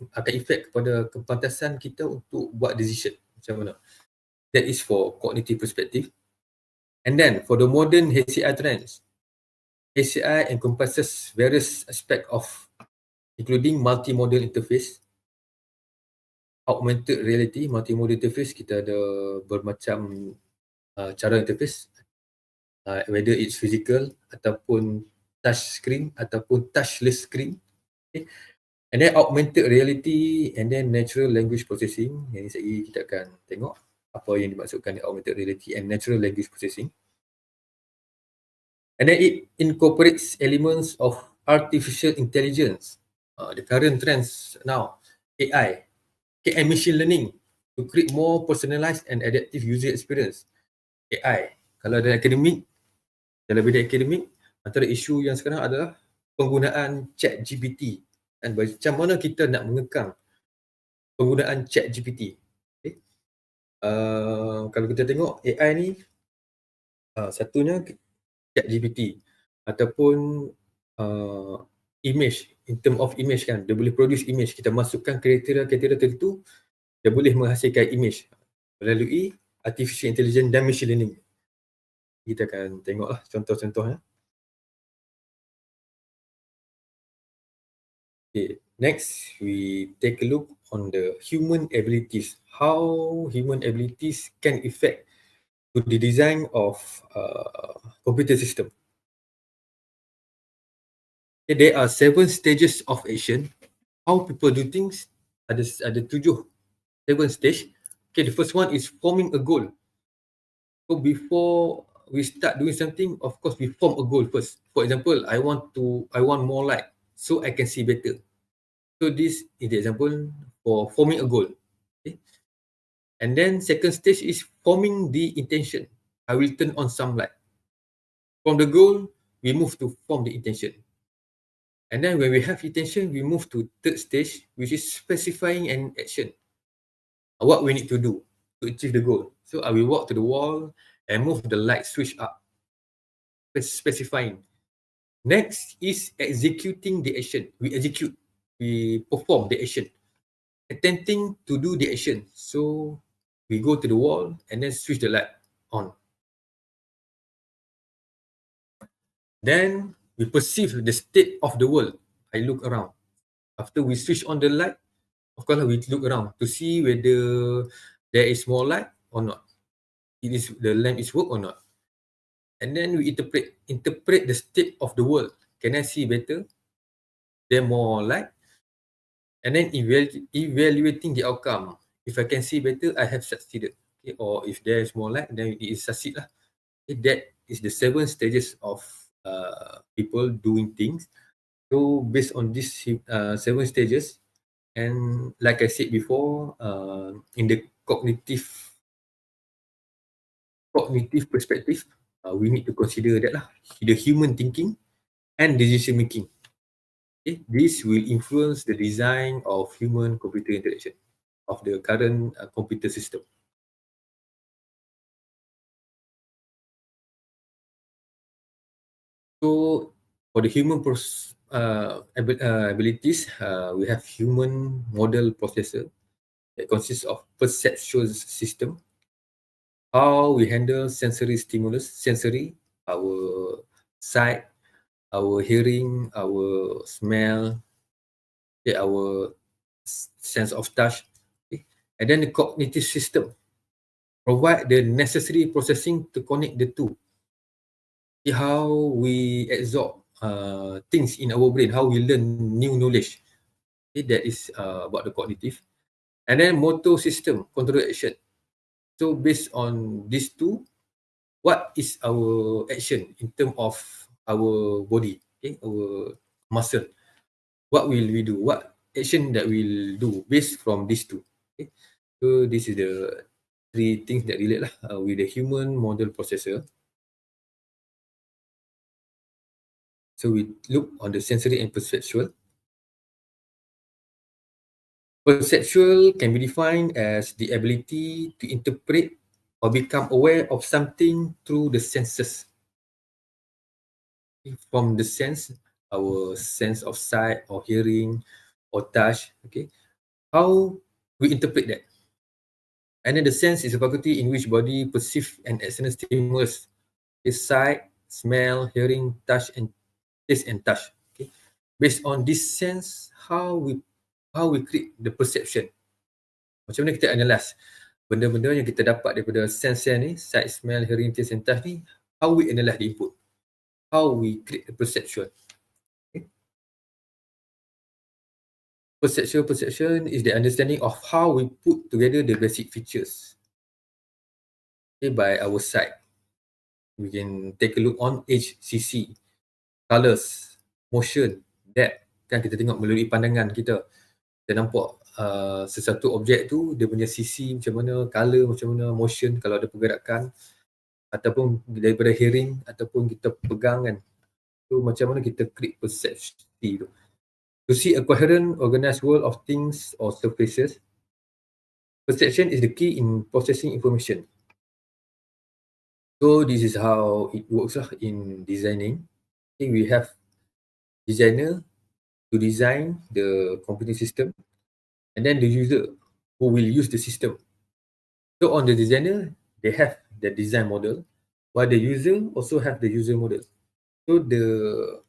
akan efek kepada kepantasan kita untuk buat decision macam mana. That is for cognitive perspective. And then for the modern HCI trends, HCI encompasses various aspects of including multimodal interface, augmented reality. Multimodal interface, kita ada bermacam cara interface, whether it's physical ataupun touch screen ataupun touchless screen. Okay. And then augmented reality and then natural language processing. Yang ini kita akan tengok apa yang dimaksudkan dengan augmented reality and natural language processing. And then it incorporates elements of artificial intelligence. The current trends now, AI and machine learning to create more personalized and adaptive user experience. AI, kalau dalam akademik, dalam bidang akademik, antara isu yang sekarang adalah penggunaan ChatGPT. Dan macam mana kita nak mengekang penggunaan ChatGPT. Okay. Kalau kita tengok AI ni, satunya ChatGPT ataupun image, in term of image kan, dia boleh produce image, kita masukkan kriteria-kriteria tertentu, dia boleh menghasilkan image melalui artificial intelligence dan machine learning. Kita akan tengoklah contoh-contohnya. Okay, next we take a look on the human abilities. How human abilities can affect to the design of computer system. Okay, there are 7 stages of action. How people do things, ada 7 stage. Okay, the first one is forming a goal. So before we start doing something, of course we form a goal first. For example, I want more light so I can see better. So this is the example for forming a goal. Okay. And then second stage is forming the intention. I will turn on some light. From the goal, we move to form the intention. And then when we have intention, we move to third stage, which is specifying an action. What we need to do to achieve the goal. So I will walk to the wall and move the light switch up. Specifying. Next is executing the action. We perform the action. Attempting to do the action. So we go to the wall and then switch the light on. Then we perceive the state of the world. I look around. After we switch on the light, of course we look around to see whether there is more light or not. The lamp is work or not. and then we interpret the state of the world. Can I see better? There more light? And then evaluating the outcome. If I can see better, I have succeeded. Okay? Or if there is more light, then it is succeed lah. Okay? That is the 7 stages of people doing things. So based on these 7 stages, and like I said before, in the cognitive perspective, we need to consider that lah, the human thinking and decision making. Okay? This will influence the design of human-computer interaction of the current computer system. So for the human abilities, we have human model processor that consists of perceptual system, how we handle sensory stimulus, our sight, our hearing, our smell, okay, our sense of touch, okay. And then the cognitive system provide the necessary processing to connect the two. Okay, how we absorb things in our brain, how we learn new knowledge. Okay, that is about the cognitive. And then motor system, control action. So based on these two, what is our action in terms of our body, okay, our muscle? What will we do? What action that we'll do based from these two? Okay? So this is the 3 things that relate with the human model processor. So we look on the sensory and perceptual. Perceptual can be defined as the ability to interpret or become aware of something through the senses. From the sense, our sense of sight or hearing or touch, okay, how we interpret that. And then the sense is a faculty in which body perceive an external stimulus. Is sight, smell, hearing, touch, and taste and touch. Okay. Based on this sense, how we create the perception. Macam mana kita analyse benda-benda yang kita dapat daripada sense ni, sight, smell, hearing, taste, and touch ni, how we analyse the input. How we create the perception. Okay. Perception is the understanding of how we put together the basic features, okay, by our sight. We can take a look on HCC, colours, motion, depth. Kan kita tengok melalui pandangan kita. Kita nampak sesuatu objek tu, dia punya CC macam mana, colour macam mana, motion kalau ada pergerakan, ataupun daripada hearing, ataupun kita pegang kan. So macam mana kita create perception tu. To see a coherent, organized world of things or surfaces, perception is the key in processing information. So this is how it works in designing. Okay, we have designer to design the computing system, and then the user who will use the system. So on the designer, they have the design model, while the user also have the user model. So the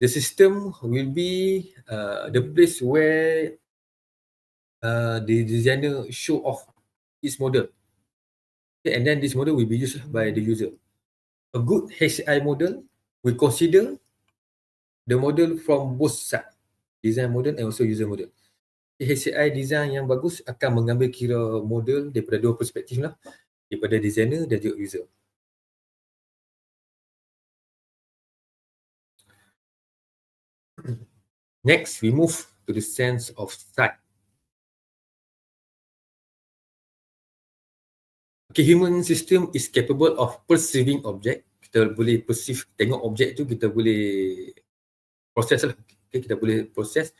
system will be the place where the designer show off his model. Okay, and then this model will be used by the user. A good HCI model will consider the model from both sides, design model and also user model. HCI design yang bagus akan mengambil kira model daripada 2 perspektif lah, daripada designer dan juga user. Next, we move to the sense of sight. Okay, human system is capable of perceiving object. Kita boleh perceive, tengok objek tu, kita boleh proses lah. Okay, kita boleh proses.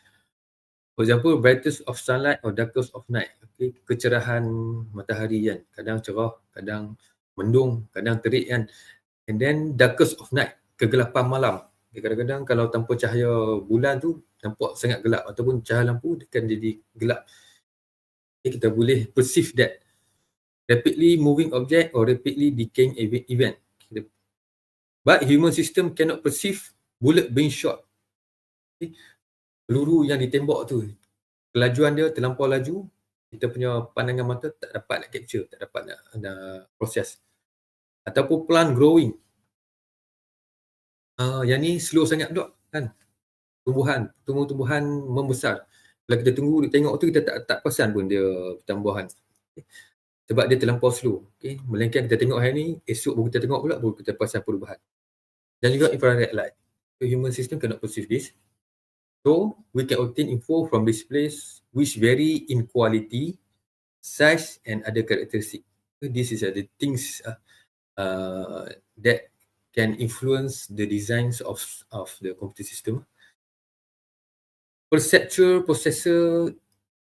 For example, brightness of sunlight or darkness of night. Okay, kecerahan matahari kan. Kadang cerah, kadang mendung, kadang terik kan. And then darkness of night, kegelapan malam. Okay, kadang-kadang kalau tanpa cahaya bulan tu, nampak sangat gelap. Ataupun cahaya lampu akan jadi gelap. Okay, kita boleh perceive that. Rapidly moving object or rapidly decaying event. But human system cannot perceive bullet being shot. Okay. Peluru yang ditembak tu, kelajuan dia terlampau laju, kita punya pandangan mata tak dapat nak capture, tak dapat nak proses. ataupun plant growing. Yang ni slow sangat pula kan, tumbuhan membesar. Kalau kita tengok tu, kita tak perasan pun dia pertambahan. Sebab dia terlampau slow. Melainkan kita tengok hari ni, esok baru kita tengok pula, baru kita perasan perubahan. Dan juga infrared light. So human system cannot perceive this. So we can obtain info from this place which vary in quality, size and other characteristics. So this is the things that can influence the designs of the computer system. Perceptual processor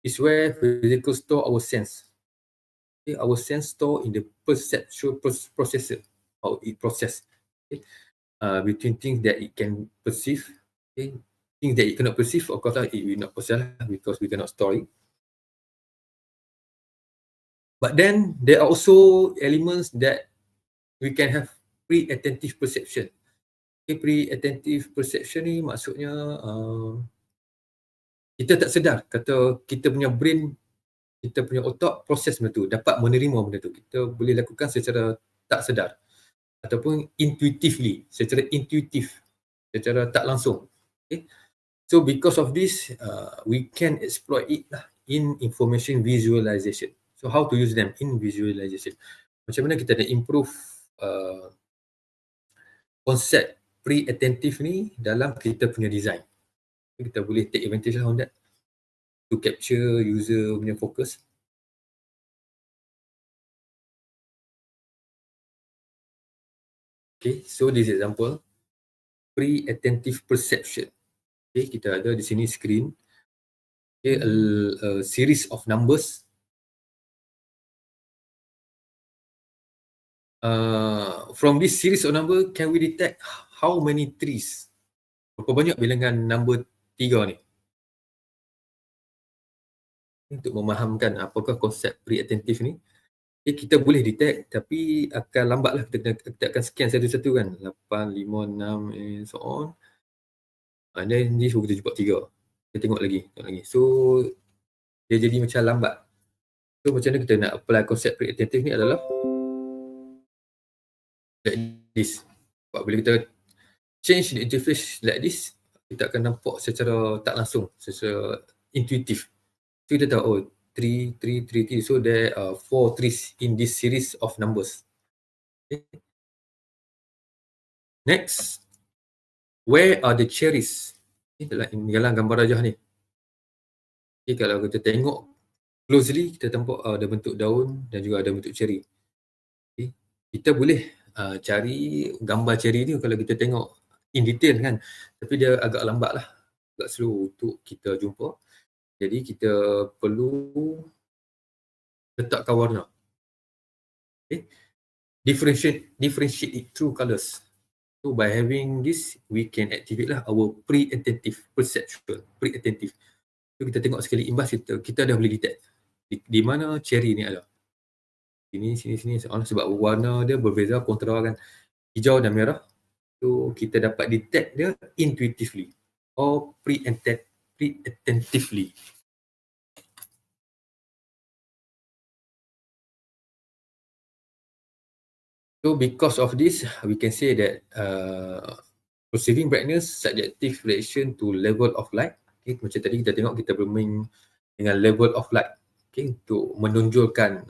is where physical store our sense. Our sense store in the perceptual processor, how it process between things that it can perceive, things that it cannot perceive, of course it will not process because we cannot store it. But then there are also elements that we can have pre-attentive perception. Pre-attentive perception ni maksudnya kita tak sedar, kata kita punya brain, kita punya otak proses benda tu, dapat menerima benda tu. Kita boleh lakukan secara tak sedar ataupun intuitively, secara intuitif, secara tak langsung. So because of this, we can exploit it in information visualization. So how to use them in visualization? Macam mana kita nak improve konsep pre-attentive ni dalam kita punya design. Kita boleh take advantage on that to capture user punya focus. Okay, so this example, pre-attentive perception. Okay, kita ada di sini screen. Okay, a series of numbers. From this series of number, can we detect how many trees? Berapa banyak bilangan number 3 ni? Untuk memahamkan apakah konsep pre-attentive ni, kita boleh detect tapi akan lambat lah. Kita akan scan satu-satu kan, 8, 5, 6 and so on. And then this kita jumpa 3. Kita tengok lagi. So dia jadi macam lambat. So macam mana kita nak apply konsep pre-attentive ni adalah like this. Sebab bila kita change the interface like this, kita akan nampak secara tak langsung, secara intuitif. So kita tahu, 3. So there are 4 trees in this series of numbers. Okay. Next, where are the cherries? Dalam gambar rajah ni. Okay, kalau kita tengok closely, kita nampak ada bentuk daun dan juga ada bentuk cherry. Okay. Kita boleh cari gambar cherry ni kalau kita tengok in detail kan, tapi dia agak lambat lah, agak slow untuk kita jumpa. Jadi kita perlu letakkan warna. Okay. Differentiate it through colours. So by having this, we can activate lah our pre-attentive perception. Pre-attentive. So kita tengok sekali imbas, kita dah boleh detect di mana cherry ni ada. Sini. Sebab warna dia berbeza, kontra kan, hijau dan merah. So kita dapat detect dia intuitively or pre-attentively. So because of this, we can say that perceiving brightness subjective relation to level of light. Okay, macam tadi kita tengok, kita bermain dengan level of light, okay, untuk menonjolkan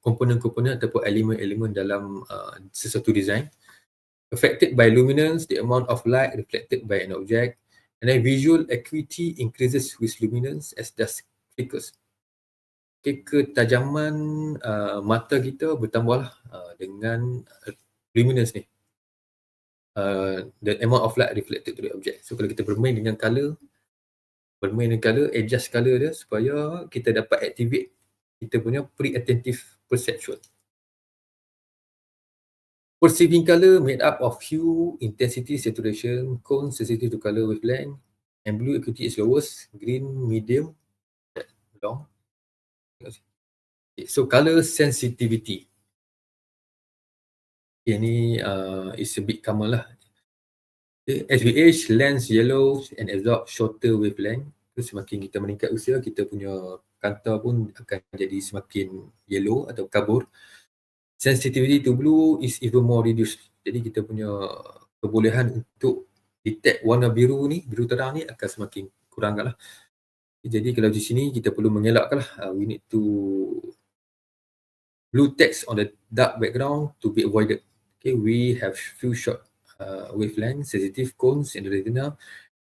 komponen-komponen ataupun elemen-elemen dalam sesuatu design. Affected by luminance, the amount of light reflected by an object, and then visual acuity increases with luminance as dusk flickers. Okay, ketajaman mata kita bertambahlah dengan luminance ni. The amount of light reflected to the object. So kalau kita bermain dengan colour, adjust colour dia supaya kita dapat activate kita punya pre-attentive perception. Perceiving colour made up of hue, intensity, saturation, cone, sensitive to colour wavelength, and blue acuity is lowest, green, medium, long. Okay, so colour sensitivity. Okay, ni is a bit common lah. Okay, as we age, lens yellows and absorb shorter wavelength. So, semakin kita meningkat usia, kita punya kanta pun akan jadi semakin yellow atau kabur. sensitivity to blue is even more reduced. Jadi kita punya kebolehan untuk detect warna biru ni, biru terang ni akan semakin kurangkan lah. Jadi kalau di sini kita perlu mengelakkan lah, we need to blue text on the dark background to be avoided. Okay, we have few short wavelength sensitive cones in the retina,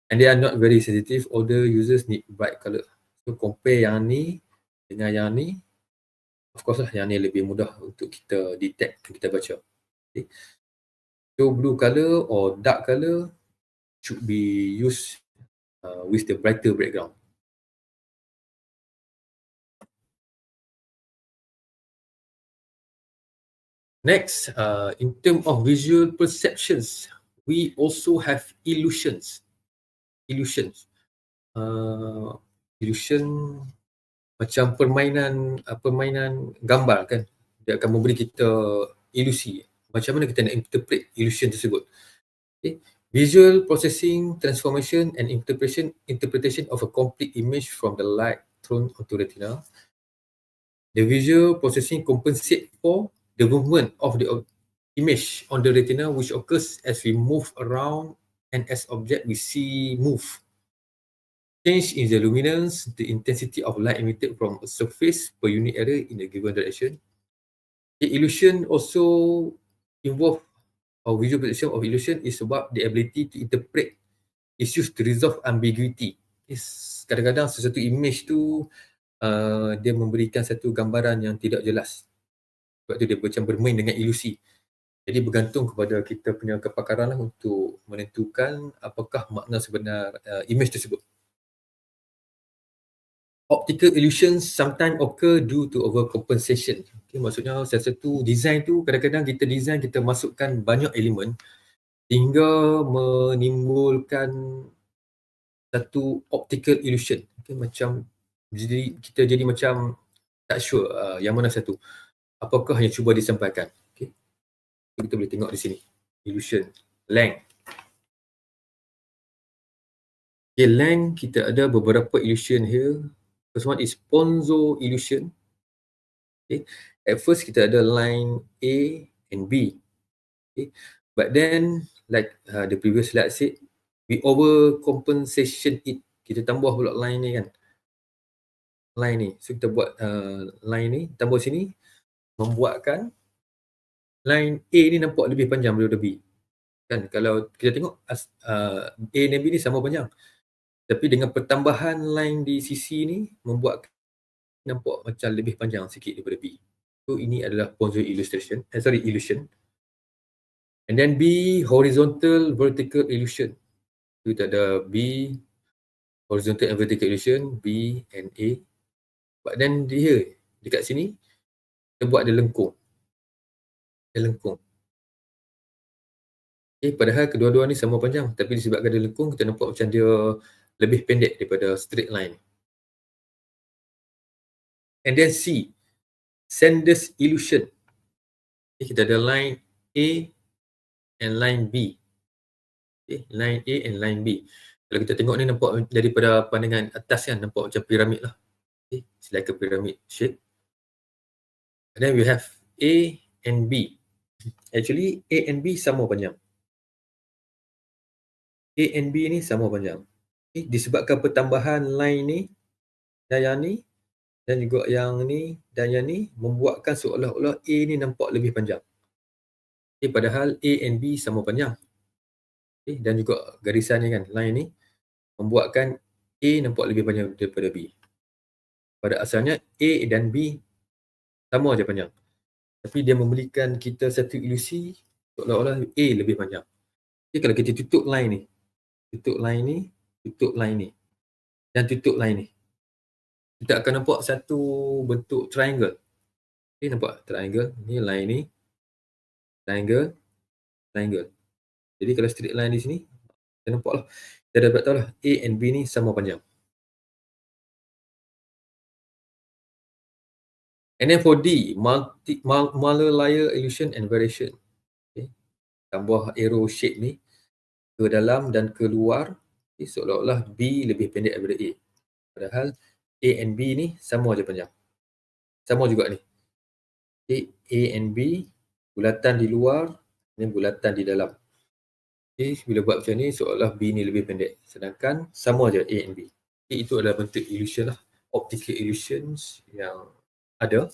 and they are not very sensitive. Older users need bright color. So compare yang ni dengan yang ni, of course lah yang ni lebih mudah untuk kita detect, kita baca. Okay. So blue color or dark color should be used with the brighter background. Next, in terms of visual perceptions, we also have illusions. Illusion macam permainan gambar kan. Dia akan memberi kita ilusi. Macam mana kita nak interpret illusion tersebut. Okay. Visual processing, transformation and interpretation of a complete image from the light thrown onto retina. The visual processing compensates for the movement of the image on the retina, which occurs as we move around and as object we see move. Change in the luminance, the intensity of light emitted from a surface per unit area in a given direction. The illusion also involve, or visual perception of illusion is about the ability to interpret issues to resolve ambiguity. Kadang-kadang sesuatu image tu dia memberikan satu gambaran yang tidak jelas. Sebab tu dia macam bermain dengan ilusi. Jadi bergantung kepada kita punya kepakaran lah untuk menentukan apakah makna sebenar image tersebut. Optical illusions sometimes occur due to overcompensation. Okay, maksudnya sesuatu design tu kadang-kadang kita design, kita masukkan banyak elemen hingga menimbulkan satu optical illusion. Okay, macam kita jadi macam tak sure yang mana satu. Apakah yang cuba disampaikan. Okay. Kita boleh tengok di sini. Illusion. Length. Okay, length kita ada beberapa illusion here. First one is Ponzo illusion. Okay. At first kita ada line A and B. Okay. But then like the previous slide said, we overcompensation it. Kita tambah pula line ni kan. Line ni. So kita buat line ni, tambah sini, membuatkan line A ni nampak lebih panjang daripada B. Kan kalau kita tengok A dan B ni sama panjang. Tapi dengan pertambahan line di sisi ni membuat nampak macam lebih panjang sikit daripada B. So ini adalah Ponzo illusion. Illusion. And then B, horizontal vertical illusion. So kita ada B, horizontal and vertical illusion, B and A. But then dia dekat sini kita buat ada lengkung. Ada lengkung. Okay, padahal kedua-dua ni sama panjang, tapi disebabkan ada lengkung kita nampak macam dia lebih pendek daripada straight line. And then C, Sanders illusion. Okay, kita ada line A and line B. Okay, line A and line B. Kalau kita tengok ni nampak daripada pandangan atas kan, nampak macam piramid lah. Okay, it's like a pyramid shape. And then we have A and B. Actually A and B sama panjang. A and B ni sama panjang. Okay, disebabkan pertambahan line ni dan yang ni dan juga yang ni dan yang ni membuatkan seolah-olah A ni nampak lebih panjang. Okay, padahal A and B sama panjang. Okay, dan juga garisan ni kan, line ni membuatkan A nampak lebih panjang daripada B. Pada asalnya A dan B sama aja panjang. Tapi dia memberikan kita satu ilusi seolah-olah A lebih panjang. Okay, kalau kita tutup line ni, tutup line ni, tutup line ni dan tutup line ni, kita akan nampak satu bentuk triangle. Okay, nampak triangle ni, line ni, triangle, triangle. Jadi kalau straight line di sini, kita nampak lah, kita dapat tahu lah A and B ni sama panjang. And then for D, multi-layer illusion and variation. Okay. Tambah arrow shape ni ke dalam dan ke luar. Okay. Seolah-olah B lebih pendek daripada A. Padahal A and B ni sama aja panjang. Sama juga ni. Okay, A and B, bulatan di luar dan bulatan di dalam. Okay, bila buat macam ni seolah B ni lebih pendek, sedangkan sama je A and B. Okay, itu adalah bentuk illusion lah, optical illusions yang ada.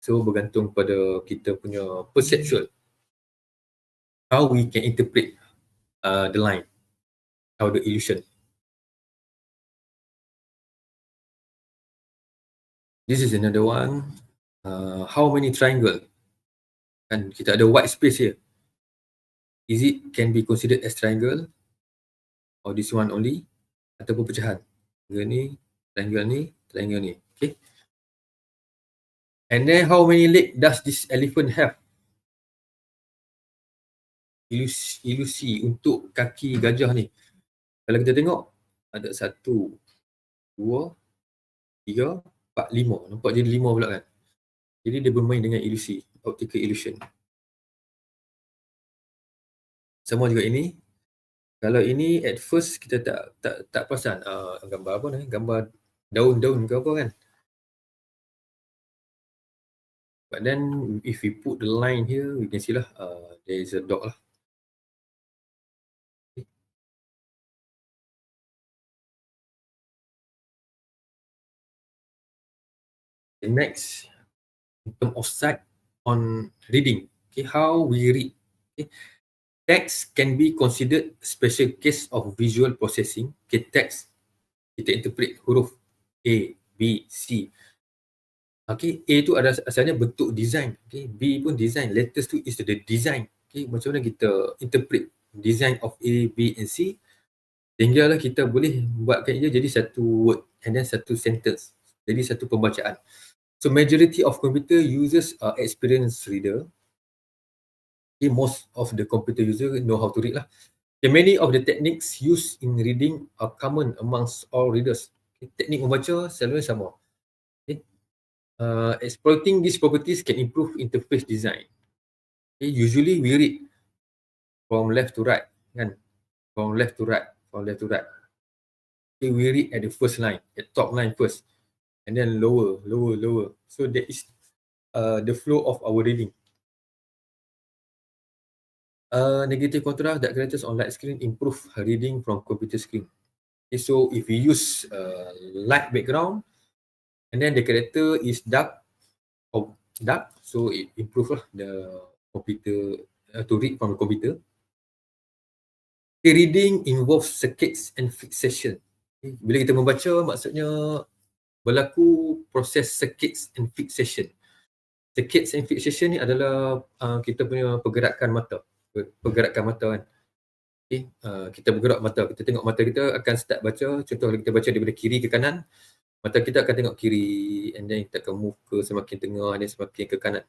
So bergantung pada kita punya perceptual, how we can interpret the line, how the illusion. This is another one. How many triangle? Kan kita ada white space here. Is it can be considered as triangle or this one only, ataupun pecahan? Triangle ni, triangle ni. Okay. And then how many legs does this elephant have? Ilusi untuk kaki gajah ni. Kalau kita tengok ada 1, 2, 3, 4, 5. Nampak jadi 5 pula kan. Jadi dia bermain dengan ilusi, optical illusion. Sama juga ini. Kalau ini at first kita tak perasan gambar apa ni, gambar daun-daun ke apa kan. But then if we put the line here, we can see lah there is a dot lah. Okay. The next, in terms of sight on reading, okay, how we read. Okay. Text can be considered special case of visual processing. Okay, text kita interpret huruf A, B, C. Okay, A tu ada asalnya bentuk design. Okay, B pun design. Letters tu is the design. Okay, macam mana kita interpret design of A, B and C, sehinggalah kita boleh buatkan ia jadi satu word and then satu sentence. Jadi satu pembacaan. So majority of computer users are experienced reader. Okay, most of the computer user know how to read lah. Okay, many of the techniques used in reading are common amongst all readers. Okay, teknik membaca selalunya sama. Okay. Exploiting these properties can improve interface design. Okay, usually we read from left to right, kan? From left to right, from left to right. Okay, we read at the first line, at top line first, and then lower, lower, lower. So that is the flow of our reading. Negative contrast that characters on light screen improve reading from computer screen. Okay, so if we use light background and then the character is dark, so it improve lah the computer to read from the computer. Okay, reading involves circuits and fixation. Okay, bila kita membaca maksudnya berlaku proses circuits and fixation. Circuits and fixation ni adalah kita punya pergerakan mata kan. Okay, kita bergerak mata, kita tengok mata kita akan start baca. Contoh kalau kita baca daripada kiri ke kanan, mata kita akan tengok kiri, and then kita akan move ke semakin tengah dan semakin ke kanan.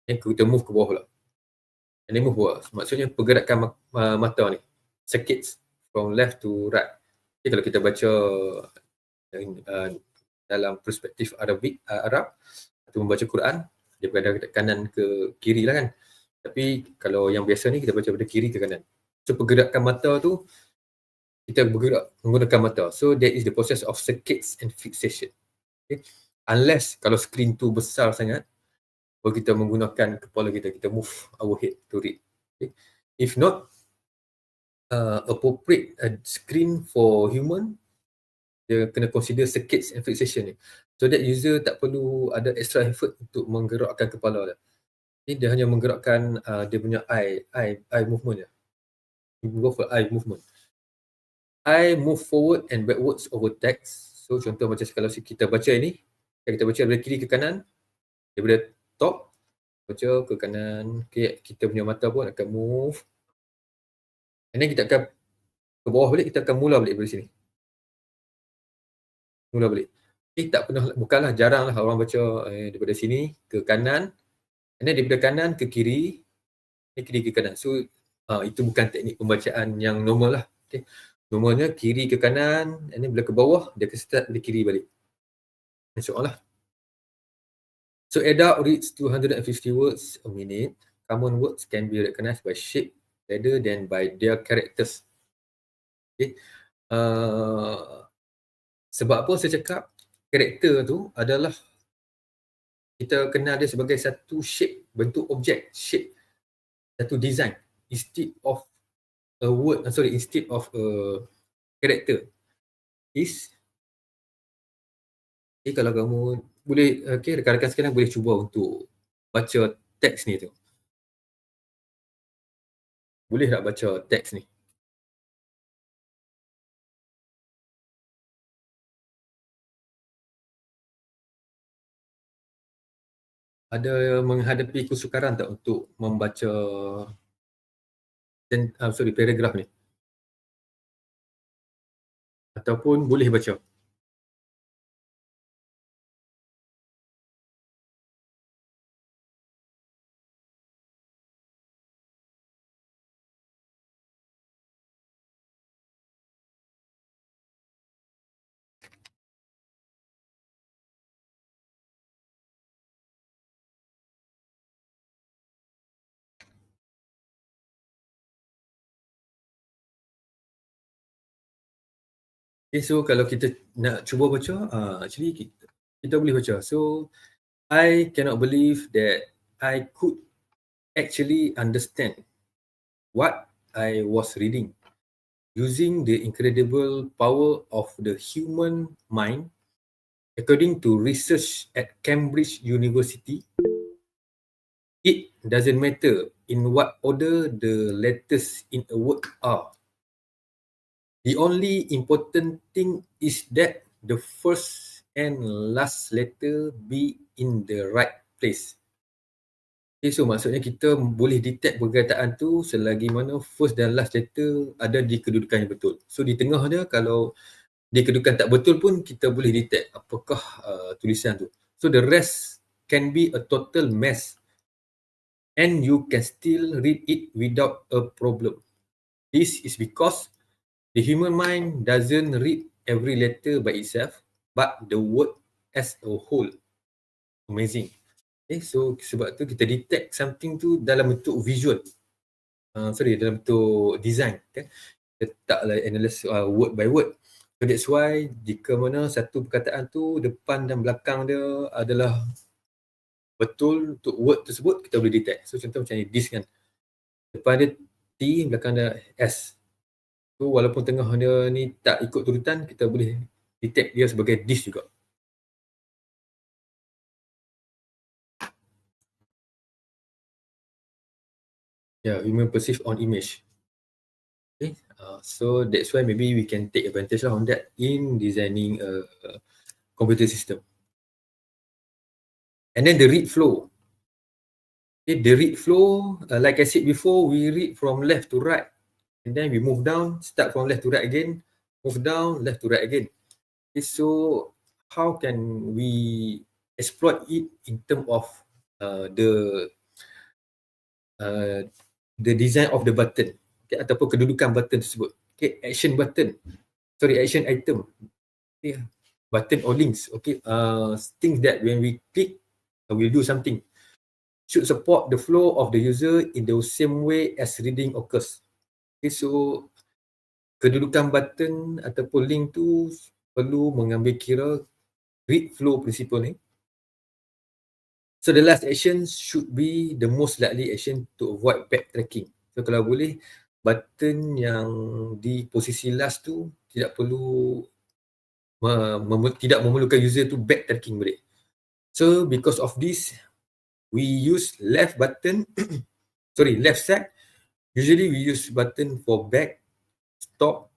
Dan kita move ke bawah pula. And then move bawah. Maksudnya pergerakan mata ni, circuits from left to right. Okay, kalau kita baca dalam perspektif Arab atau membaca Quran, dia berada kanan ke kiri lah kan. Tapi kalau yang biasa ni kita baca dari kiri ke kanan. So pergerakan mata tu kita bergerak menggunakan mata. So that is the process of circuits and fixation. Okay. Unless kalau screen tu besar sangat, baru kita menggunakan kepala kita move our head to read. Okay. If not, appropriate screen for human, dia kena consider circuits and fixation ni. So that user tak perlu ada extra effort untuk menggerakkan kepala dia. Dia hanya menggerakkan dia punya eye movement je. Go for eye movement. Eye move forward and backwards over text. So contoh macam kalau kita baca ini, kita baca dari kiri ke kanan, daripada top baca ke kanan, okay, kita punya mata pun akan move. And then kita akan ke bawah balik, kita akan mula balik dari sini. Mula balik. Okay, tak pernah, bukanlah jarang lah orang baca daripada sini ke kanan, and then daripada kanan ke kiri, kiri ke kanan. So itu bukan teknik pembacaan yang normal lah. Okay. Normalnya kiri ke kanan, and then bila ke bawah, dia akan start dari kiri balik. InsyaAllah. So adult reads 250 words a minute. Common words can be recognized by shape rather than by their characters. Okay. Sebab apa saya cakap karakter tu adalah kita kenal dia sebagai satu shape, bentuk objek, shape, satu design, instead of a word, instead of a character. Kalau kamu boleh, rekan-rekan sekalian boleh cuba untuk baca teks ni tu. Boleh tak baca teks ni? Ada menghadapi kesukaran tak untuk membaca paragraf ni? Ataupun boleh baca? So kalau kita nak cuba baca, actually kita boleh baca. So I cannot believe that I could actually understand what I was reading using the incredible power of the human mind. According to research at Cambridge University, it doesn't matter in what order the letters in a word are. The only important thing is that the first and last letter be in the right place. So maksudnya kita boleh detect perkataan tu selagi mana first dan last letter ada di kedudukan yang betul. So di tengah dia, kalau di kedudukan tak betul pun kita boleh detect apakah tulisan tu. So the rest can be a total mess and you can still read it without a problem. This is because the human mind doesn't read every letter by itself, but the word as a whole. Amazing. So sebab tu kita detect something tu dalam bentuk visual. Dalam bentuk design. Kita taklah analyze word by word. So that's why jika mana satu perkataan tu depan dan belakang dia adalah betul untuk word tersebut, kita boleh detect. So contoh macam ni, this kan. Depan dia T, belakang dia S. So walaupun tengah dia ni tak ikut turutan, kita boleh detect dia sebagai this juga. We may perceive on image. So that's why maybe we can take advantage on that in designing a computer system. And then the read flow. The read flow, like I said before, we read from left to right. And then we move down, start from left to right again, move down, left to right again. So how can we exploit it in terms of the design of the button, ataupun kedudukan button tersebut. Action button, action item, button or links, things that when we click, we'll do something, should support the flow of the user in the same way as reading occurs. So kedudukan button ataupun link tu perlu mengambil kira read flow principle ni. So the last action should be the most likely action to avoid backtracking. So kalau boleh, button yang di posisi last tu tidak perlu tidak memerlukan user tu backtracking balik. So because of this, we use left button, left side. Usually we use button for back, stop,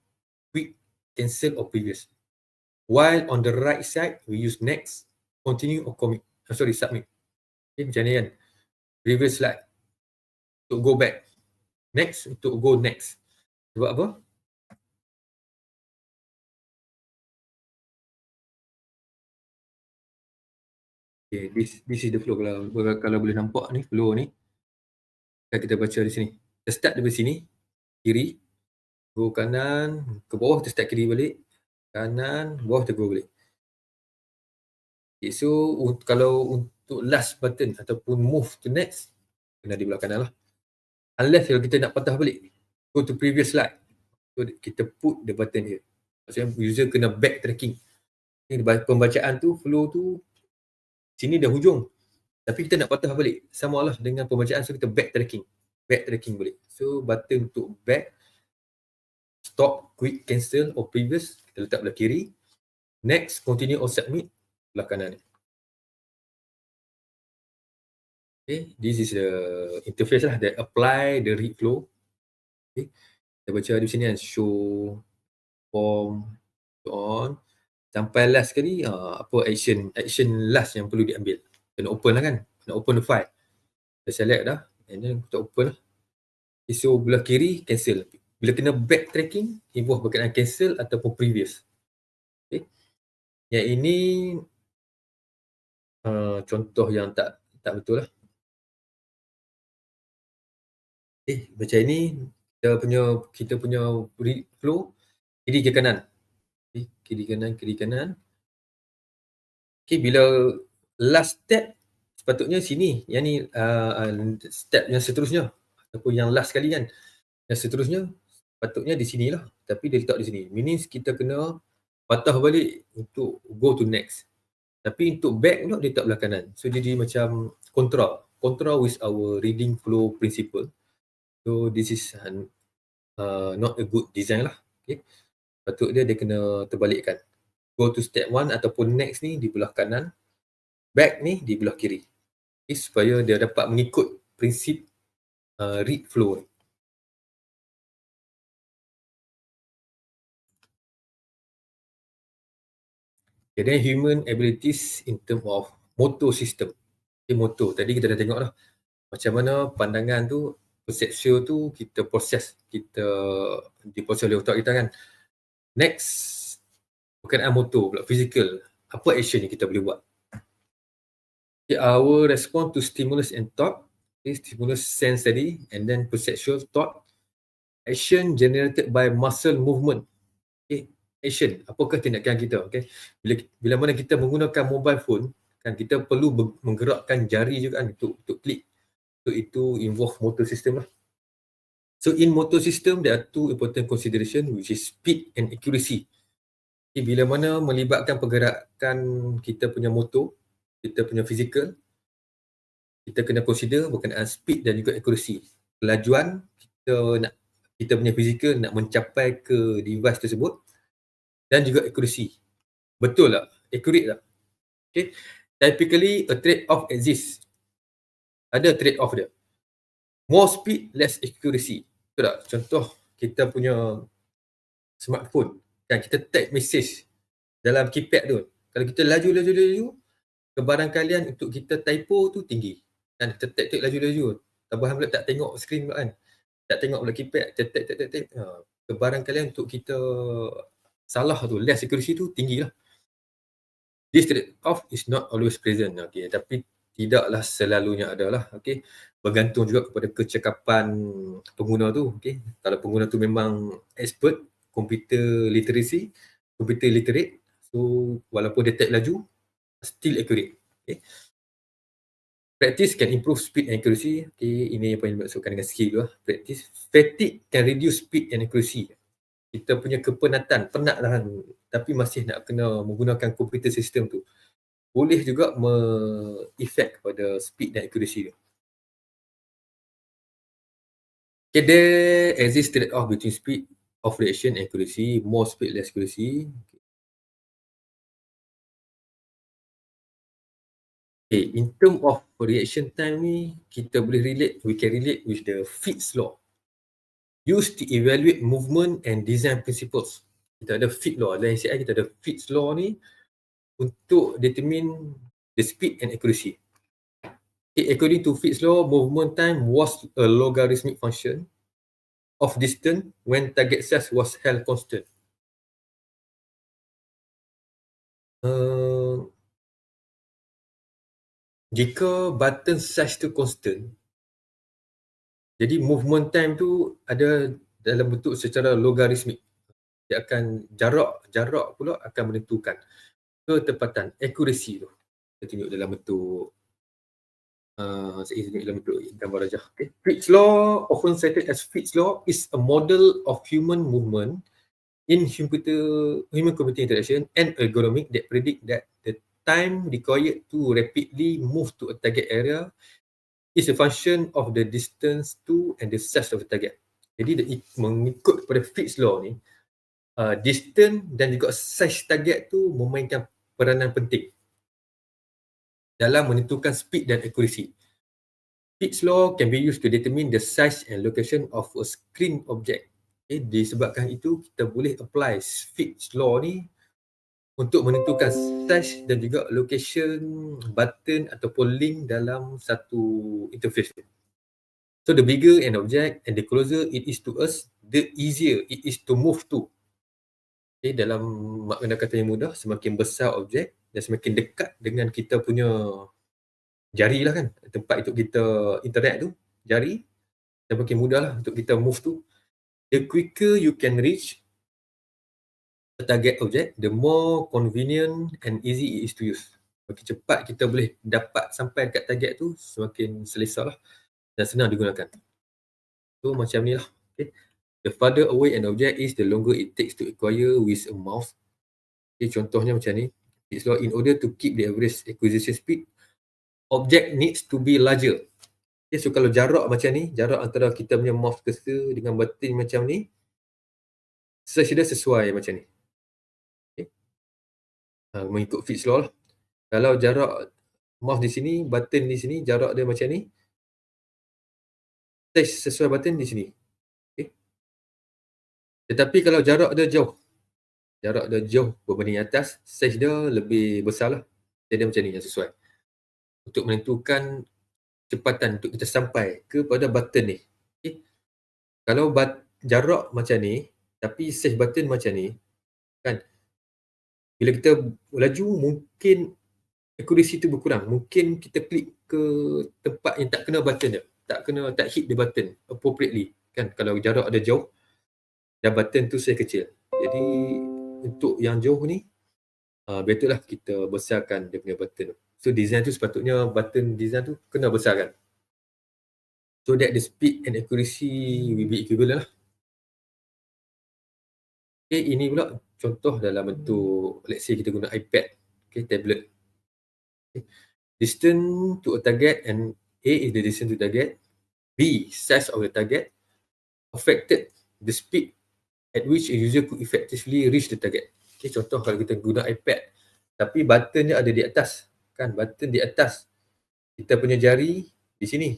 quit, cancel or previous. While on the right side, we use next, continue or commit. Submit. Macam ni kan. Previous slide untuk go back. Next untuk go next. Sebab apa? This is the flow. Kalau boleh nampak ni, flow ni. Kita baca di sini. Kita start dari sini, kiri. Go kanan, ke bawah, kita start kiri balik. Kanan, bawah, kita go balik. So kalau untuk last button ataupun move to next, kena di belah kanan lah. Unless kalau kita nak patah balik, go to previous slide. So kita put the button here. Maksudnya user kena backtracking. Pembacaan tu, flow tu, sini dah hujung. Tapi kita nak patah balik, samalah dengan pembacaan, so kita backtracking boleh. So button untuk back, stop, quit, cancel or previous kita letak belah kiri, next, continue or submit belah kanan. Okay, this is the interface lah that apply the read flow. Okay, kita baca di sini kan, show form, so on, sampai last sekali apa action last yang perlu diambil, kena open lah kan, kena open the file. Kita select dah and then kita open lah. Okay, so belah kiri cancel, bila kena backtracking involve berkenaan cancel ataupun previous. Okay, yang ini contoh yang tak betul lah. Okay, macam ini kita punya read flow kiri ke kanan. Okay, kiri kanan. Okay, bila last step sepatutnya sini, yang ni step yang seterusnya ataupun yang last sekali kan, yang seterusnya patutnya di sini lah, tapi dia letak di sini, means kita kena patah balik untuk go to next. Tapi untuk back pula dia letak belah kanan, so jadi macam contra with our reading flow principle. So this is not a good design lah. Okay, patutnya dia kena terbalikkan, go to step 1 ataupun next ni di belah kanan, back ni di belah kiri. Okay, supaya dia dapat mengikut prinsip read flow. Okay, then human abilities in term of motor system. Okay, motor tadi kita dah tengok lah macam mana pandangan tu, perception tu kita proses, diproses oleh otak kita kan. Next, berkenaan motor pula, physical, apa action yang kita boleh buat. Okay, our response to stimulus and thought. Okay, stimulus sense tadi, and then perceptual thought. Action generated by muscle movement. Okay, action, apakah tindakan kita. Okay, bila mana kita menggunakan mobile phone kan, kita perlu menggerakkan jari juga kan untuk klik. So itu involve motor system lah. So in motor system there are two important consideration, which is speed and accuracy. Okay, bila mana melibatkan pergerakan kita punya motor, kita punya physical, kita kena consider berkenaan speed dan juga accuracy. Kelajuan kita punya physical nak mencapai ke device tersebut, dan juga accuracy. Betul tak? Accurate tak? Okay. Typically a trade-off exists. Ada trade-off dia. More speed, less accuracy. Betul tak? Contoh kita punya smartphone kan, kita type message dalam keypad tu, kalau kita laju kebarangkalian untuk kita typo tu tinggi kan, kita type laju, tambahan pula tak tengok screen pula kan, tak tengok pula keypad, type. Kebarangkalian untuk kita salah tu, less accuracy tu tinggi lah. This trade-off is not always present. Okay, tapi tidaklah selalunya ada lah. Okay, bergantung juga kepada kecekapan pengguna tu. Okay, kalau pengguna tu memang expert, computer literate, so walaupun dia type laju, still accurate. Okay. Practice can improve speed and accuracy. Okay, ini apa yang dimaksudkan dengan skill lah. Practice. Fatigue can reduce speed and accuracy. Kita punya kepenatan, penat lah, tapi masih nak kena menggunakan computer system tu, boleh juga me-effect kepada speed dan accuracy dia. Okay, there exists trade-off between speed of reaction and accuracy, more speed, less accuracy. Okay, in term of reaction time ni, we can relate with the Fitts law. Used to evaluate movement and design principles. Kita ada Fitts law, dalam NCI kita ada Fitts law ni untuk determine the speed and accuracy. Okay, according to Fitts law, movement time was a logarithmic function of distance when target size was held constant. Jika button size tu constant, jadi movement time tu ada dalam bentuk secara logarithmic. Dia akan jarak pula akan menentukan ketepatan, accuracy tu. Kita tunjuk dalam bentuk saya tunjuk dalam bentuk gambar rajah. Okay. Fitts law, often cited as Fitts law, is a model of human movement in human computer interaction and algorithmic that predict that the time required to rapidly move to a target area is a function of the distance to and the size of the target. Jadi mengikut pada Fitts law ni, distance dan juga size target tu memainkan peranan penting dalam menentukan speed dan accuracy. Fitts law can be used to determine the size and location of a screen object. Disebabkan itu, kita boleh apply Fitts law ni untuk menentukan size dan juga location button ataupun link dalam satu interface. So the bigger an object and the closer it is to us, the easier it is to move to. Dalam makna kata yang mudah, semakin besar objek dan semakin dekat dengan kita punya jari lah kan, tempat untuk kita interact tu, jari, dan makin mudah lah untuk kita move tu. The quicker you can reach a target object, the more convenient and easy it is to use. Makin cepat kita boleh dapat sampai dekat target tu, semakin selesa lah dan senang digunakan. So macam ni lah. Okay. The farther away an object is, the longer it takes to acquire with a mouse. Okay, contohnya macam ni. So in order to keep the average acquisition speed, object needs to be larger. Okay, so kalau jarak macam ni, jarak antara kita punya mouse cursor dengan button macam ni, size dia sesuai macam ni. Okay. Mengikut Fitts law lah. Kalau jarak mouse di sini, button di sini, jarak dia macam ni, size sesuai button di sini. Okay. Tetapi kalau jarak dia jauh berbanding atas, size dia lebih besar lah. Dia macam ni yang sesuai. Untuk menentukan kecepatan untuk kita sampai kepada button ni. Okay. Kalau jarak macam ni, tapi size button macam ni, kan, bila kita laju, mungkin accuracy tu berkurang. Mungkin kita klik ke tempat yang tak kena button dia. Tak hit the button appropriately. Kan, kalau jarak ada jauh, dan button tu size kecil. Jadi, untuk yang jauh ni, better lah kita besarkan dia punya button. So design tu sepatutnya, button design tu kena besarkan. So that the speed and accuracy will be equivalent lah. Okay, ini pula contoh dalam bentuk, let's say kita guna iPad, okay, tablet. Okay. Distance to a target, and A is the distance to target, B, size of the target, affected the speed at which a user could effectively reach the target. Okay, contoh kalau kita guna iPad, tapi button dia ada di atas, kan, button di atas, kita punya jari di sini,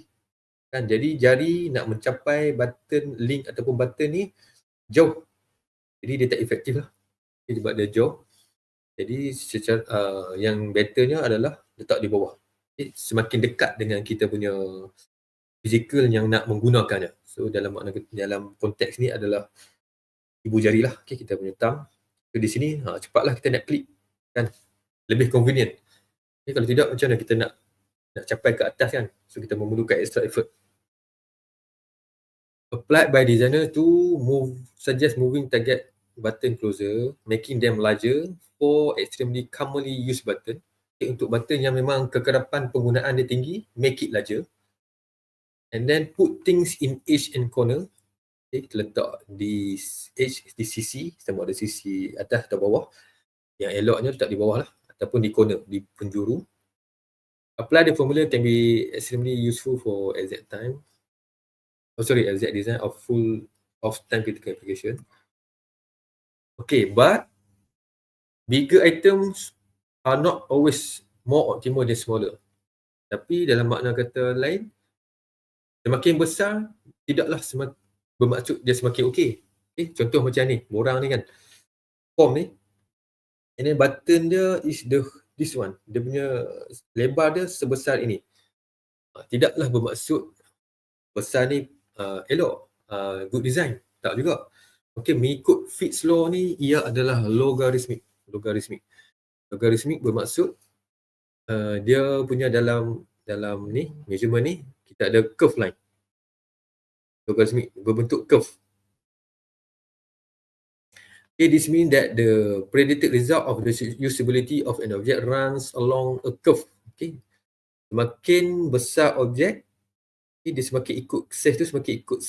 kan, jadi jari nak mencapai button link ataupun button ni jauh, jadi dia tak efektif lah. Okay, sebab dia jauh, jadi secara yang betternya adalah letak di bawah. Okay, semakin dekat dengan kita punya fizikal yang nak menggunakannya. So dalam konteks ni adalah ibu jari lah, okay, kita punya thumb. So di sini cepatlah kita nak klik, kan, lebih convenient. Okay, kalau tidak, macam mana kita nak capai ke atas, kan, so kita memerlukan extra effort. Applied by designer to suggest moving target button closer, making them larger for extremely commonly used button. Okay, untuk button yang memang kekerapan penggunaan dia tinggi, make it larger. And then put things in edge and corner. Okay, kita letak di edge, di sisi, sama ada sisi atas atau bawah. Yang eloknya letak di bawah lah, ataupun di corner, di penjuru. Apply the formula can be extremely useful for exact design of full of time critical application. Okay, but bigger items are not always more optimal than smaller. Tapi dalam makna kata lain, semakin besar tidaklah bermaksud dia semakin okey. Okay, contoh macam ni, borang ni kan, form ni, and then button dia is this one, dia punya lebar dia sebesar ini. Tidaklah bermaksud besar ni elok, good design, tak juga. Okay, mengikut Fitts law ni, ia adalah logarithmic. Logarithmic bermaksud dia punya dalam ni, measurement ni, kita ada curve line. Logarithmic berbentuk curve. Okay, this means that the predicted result of the usability of an object runs along a curve. Okay, semakin besar objek, okay, dia semakin ikut size tu, semakin ikut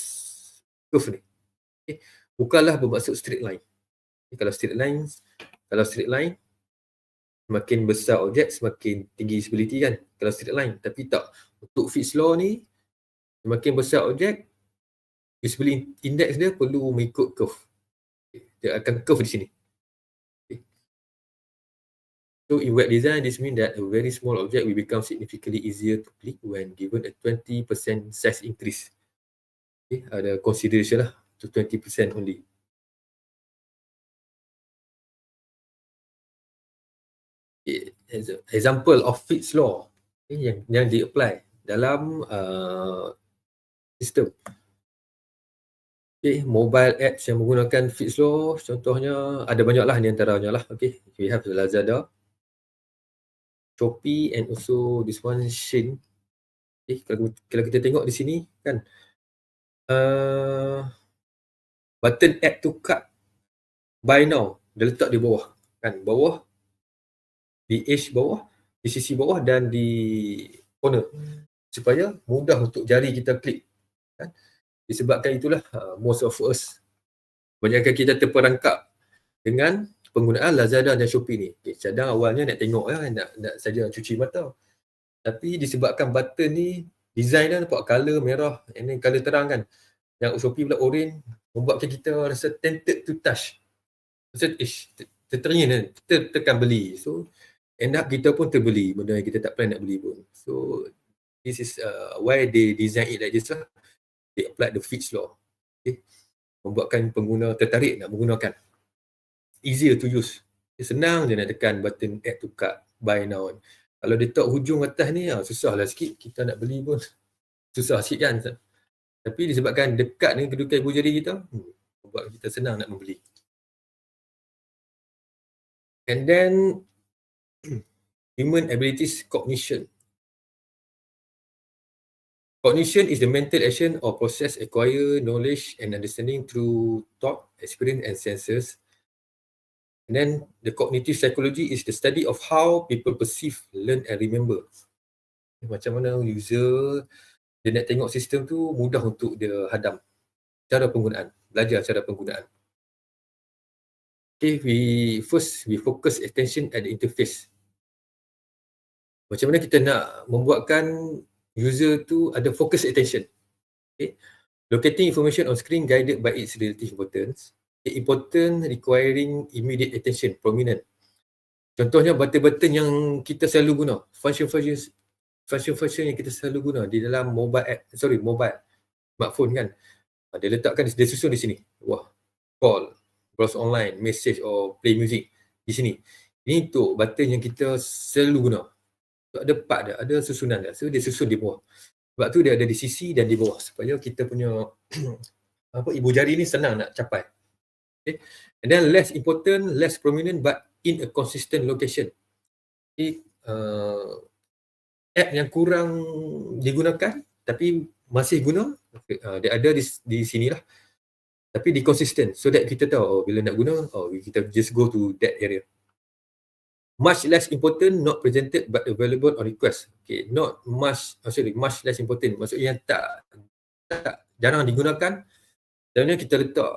curve ni. Okay, bukanlah bermaksud straight line. Okay, kalau straight line Semakin besar objek, semakin tinggi usability kan, kalau straight line. Tapi tak, untuk Fitts law ni, semakin besar objek, usability index dia perlu mengikut curve. Dia akan curve di sini. So in web design, this means that a very small object will become significantly easier to click when given a 20% size increase. Ada consideration lah, to 20% only. Example of Fitts law yang di-apply dalam sistem. Mobile apps yang menggunakan Fitts law, contohnya ada banyak lah ni antaranya lah. We have Lazada, Shopee, and also this one Shein. Kalau kita tengok di sini kan, button add to cart, buy now, dia letak di bawah kan, bawah, di edge bawah, di sisi bawah dan di corner, supaya mudah untuk jari kita klik kan. Disebabkan itulah most of us, kebanyakan kita terperangkap dengan penggunaan Lazada dan Shopee ni. Cadang awalnya nak tengok lah, nak saja cuci mata. Tapi disebabkan button ni, design dia nampak color merah, and then color terang kan. Yang Shopee pula orange, membuatkan kita rasa tempted to touch. Rasa, terteringin kan, kita tekan beli. So, end up kita pun terbeli benda yang kita tak plan nak beli pun. So, this is why they design it like this lah. They apply the Fitts law. Membuatkan pengguna tertarik nak menggunakan. Easier to use. Senang je nak tekan button add to cart, buy now. Kalau dia tak hujung atas ni, susah lah sikit. Kita nak beli pun susah sikit kan. Tapi disebabkan dekat dengan kedudukan ibu jari kita, membuat kita senang nak membeli. And then, human abilities cognition. Cognition is the mental action or process acquire knowledge and understanding through thought, experience, and senses. And then the cognitive psychology is the study of how people perceive, learn, and remember. Macam mana user dia nak tengok sistem tu mudah untuk dia hadam. Cara penggunaan, belajar cara penggunaan. We focus attention at the interface. Macam mana kita nak membuatkan user tu ada focus attention. Locating information on screen guided by its relative importance. Important requiring immediate attention, prominent. Contohnya button-button yang kita selalu guna, function yang kita selalu guna di dalam mobile smartphone kan. Dia letakkan, dia susun di sini. Wah, call, browse online, message or play music di sini. Ini untuk button yang kita selalu guna. Ada part dia, ada susunan dia. So dia susun di bawah. Sebab tu dia ada di sisi dan di bawah supaya kita punya ibu jari ni senang nak capai. And then less important, less prominent but in a consistent location. App yang kurang digunakan tapi masih guna, dia ada di sinilah. Tapi di consistent so that kita tahu bila nak guna, kita just go to that area. Much less important, not presented but available on request. Much less important. Maksudnya yang tak jarang digunakan, sebenarnya kita letak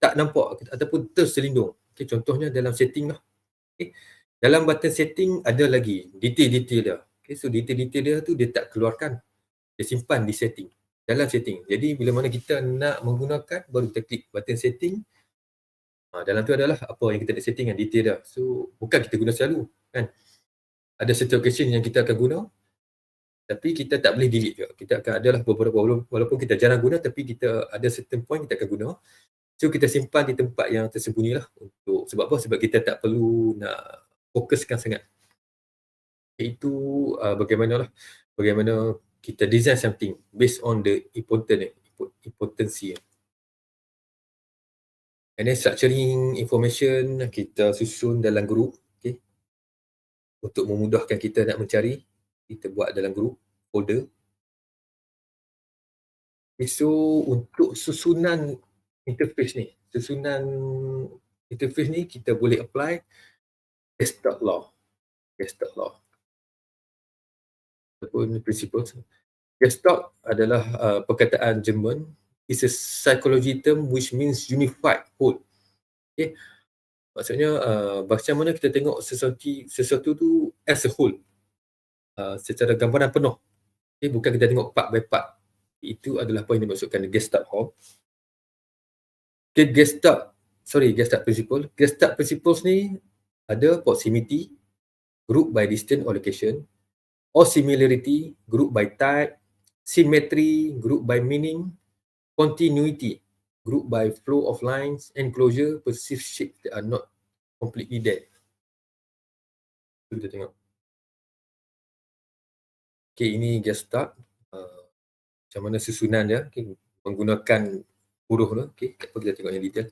tak nampak ataupun terselindung. Contohnya dalam setting lah. Dalam button setting ada lagi detail-detail dia. So detail-detail dia tu dia tak keluarkan. Dia simpan di setting. Dalam setting. Jadi bila mana kita nak menggunakan, baru kita klik button setting. Dalam tu adalah apa yang kita nak setting kan, detail dah. So bukan kita guna selalu kan. Ada satu occasion yang kita akan guna, tapi kita tak boleh delete juga. Kita akan adalah beberapa, walaupun kita jarang guna, tapi kita ada certain point kita akan guna. So kita simpan di tempat yang tersembunyi lah. Untuk sebab apa? Sebab kita tak perlu nak fokuskan sangat. Itu bagaimana kita design something based on the importancy. And then structuring information kita susun dalam group, untuk memudahkan kita nak mencari, kita buat dalam group folder. So untuk susunan interface ni kita boleh apply desktop law ataupun principles. Desktop adalah perkataan Jerman. It's a psychology term which means unified whole. Maksudnya macam mana kita tengok sesuatu tu as a whole, secara gambaran penuh. Okay, bukan kita tengok part by part. Itu adalah apa yang dimaksudkan Gestalt Hall. Okay, Gestalt principle. Gestalt principles ni ada proximity, group by distance or location, or similarity, group by type, symmetry, group by meaning, continuity, group by flow of lines, and closure, perceived shapes that are not completely there. Kita tengok. Okay, ini Gestalt. Macam mana susunan dia, okay, menggunakan huruf tu. Okay, kita tengok yang detail.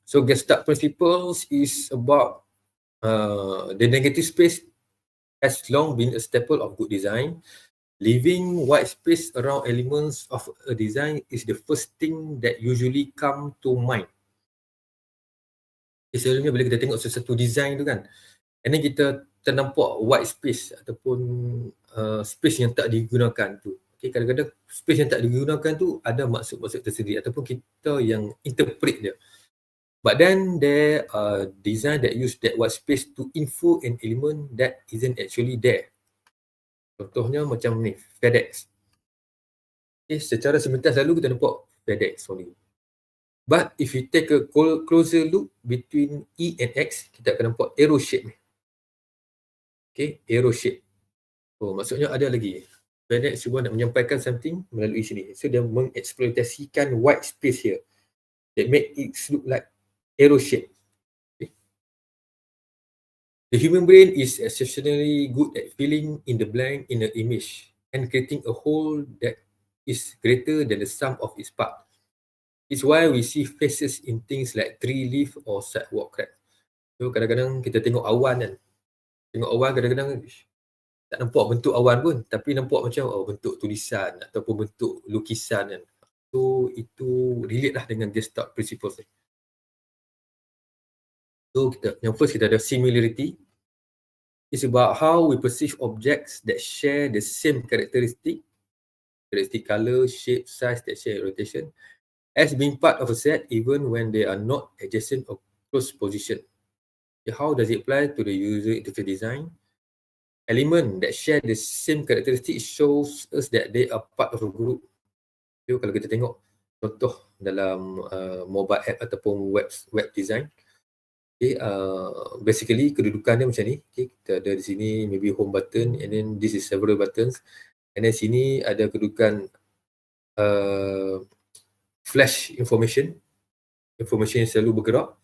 So Gestalt principles is about the negative space has long been a staple of good design. Leaving white space around elements of a design is the first thing that usually come to mind. Selalunya bila kita tengok sesuatu design tu kan, and then kita ternampak white space ataupun space yang tak digunakan tu. Okay, kadang-kadang space yang tak digunakan tu ada maksud-maksud tersendiri ataupun kita yang interpret dia. But then there are design that use that white space to infer an element that isn't actually there. Contohnya macam ni, FedEx. Okay, secara sebentar selalu kita nampak FedEx only. But if you take a closer look between E and X, kita akan nampak arrow shape ni. Okay, arrow shape. Oh, maksudnya ada lagi. FedEx cuba nak menyampaikan something melalui sini. So dia mengeksploitasikan white space here that make it look like arrow shape. Okay. The human brain is exceptionally good at filling in the blank in an image and creating a whole that is greater than the sum of its parts. It's why we see faces in things like tree leaf or sidewalk crack. So kadang-kadang kita tengok awan kan. Tengok awan kadang-kadang tak nampak bentuk awan pun, tapi nampak macam bentuk tulisan ataupun bentuk lukisan kan. So itu relate lah dengan Gestalt principles ni. So yang first kita ada similarity. It's about how we perceive objects that share the same characteristic color, shape, size, texture, and rotation, as being part of a set even when they are not adjacent or close position. How does it apply to the user interface design? Element that share the same characteristic shows us that they are part of a group. So, kalau kita tengok contoh dalam mobile app ataupun web design, okay, basically kedudukan dia macam ni. Okay, kita ada di sini maybe home button and then this is several buttons. And then sini ada kedudukan flash information yang selalu bergerak.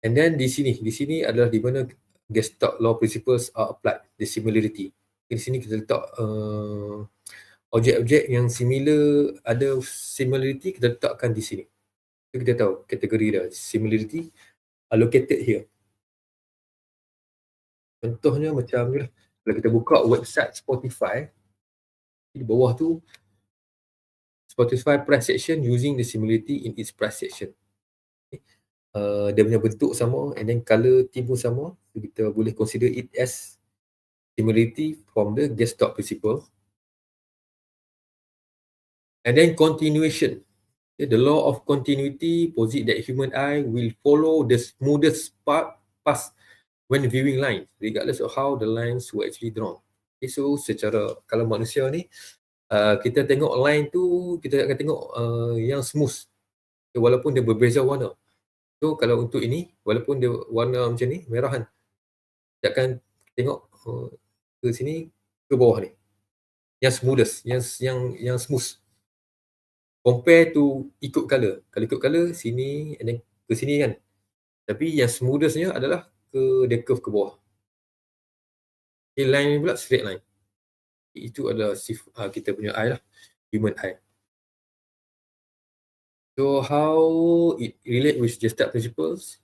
And then di sini adalah di mana Gestalt law principles are applied, the similarity. Di sini kita letak objek-objek yang similar, ada similarity, kita letakkan di sini. So, kita tahu kategori dia, similarity allocated here. Contohnya macam ni lah, kalau kita buka website Spotify, di bawah tu Spotify price section using the similarity in its price section. Okay. Dia punya bentuk sama and then color theme pun sama. So, kita boleh consider it as similarity from the Gestalt principle. And then continuation. Okay, the law of continuity posits that human eye will follow the smoothest path when viewing lines, regardless of how the lines were actually drawn. Okay, so secara kalau manusia ni, kita tengok line tu, kita akan tengok yang smooth. Okay, walaupun dia berbeza warna. So kalau untuk ini, walaupun dia warna macam ni, merah kan, kita akan tengok ke sini, ke bawah ni. Yang smoothest, yang smooth. Compare to ikut color. Kalau ikut color, sini and then ke sini kan. Tapi yang smoothestnya adalah dia curve ke bawah. Okay, line ni pula straight line. Itu adalah kita punya eye lah, human eye. So how it relate with Gestalt principles?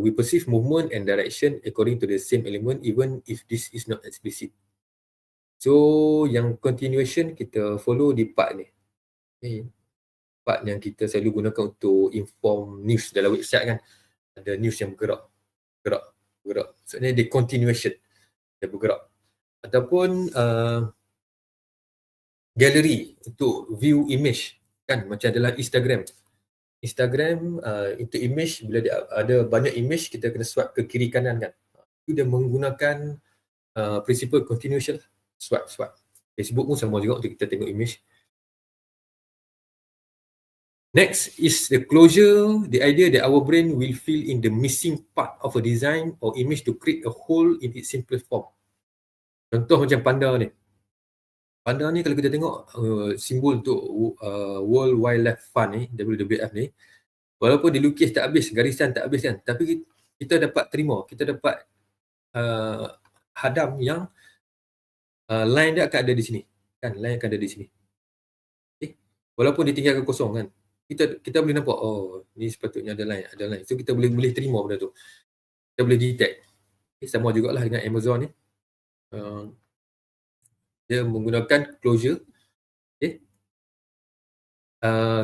We perceive movement and direction according to the same element even if this is not explicit. So yang continuation kita follow di part ni. Okay. Part yang kita selalu gunakan untuk inform news dalam website kan. Ada news yang bergerak. Maksudnya the continuation, dia bergerak. Ataupun gallery untuk view image kan, macam dalam Instagram. Instagram untuk image, bila dia ada banyak image, kita kena swipe ke kiri kanan kan. Itu dia menggunakan prinsipal continuation, swipe. Facebook pun sama juga untuk kita tengok image. Next is the closure, the idea that our brain will fill in the missing part of a design or image to create a whole in its simplest form. Contoh macam panda ni. Panda ni kalau kita tengok simbol untuk World Wildlife Fund ni, WWF ni, walaupun dilukis tak habis, garisan tak habis kan, tapi kita dapat terima, kita dapat hadam yang line dia akan ada di sini. Kan, line akan ada di sini. Okay. Walaupun ditinggalkan kosong kan, kita boleh nampak, oh ni sepatutnya ada line. So kita boleh terima benda tu. Kita boleh detect. Okay, sama jugalah dengan Amazon ni. Dia menggunakan closure. Okay.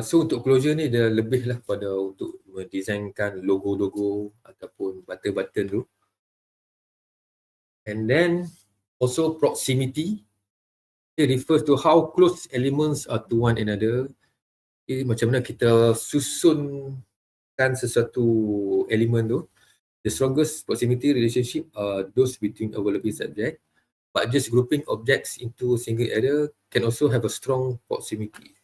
So untuk closure ni dia lebih lah pada untuk mendesainkan logo-logo ataupun button-button tu. And then also proximity. It refers to how close elements are to one another. Okay, macam mana kita susunkan sesuatu elemen tu. The strongest proximity relationship are those between overlapping subjects. But just grouping objects into a single area can also have a strong proximity.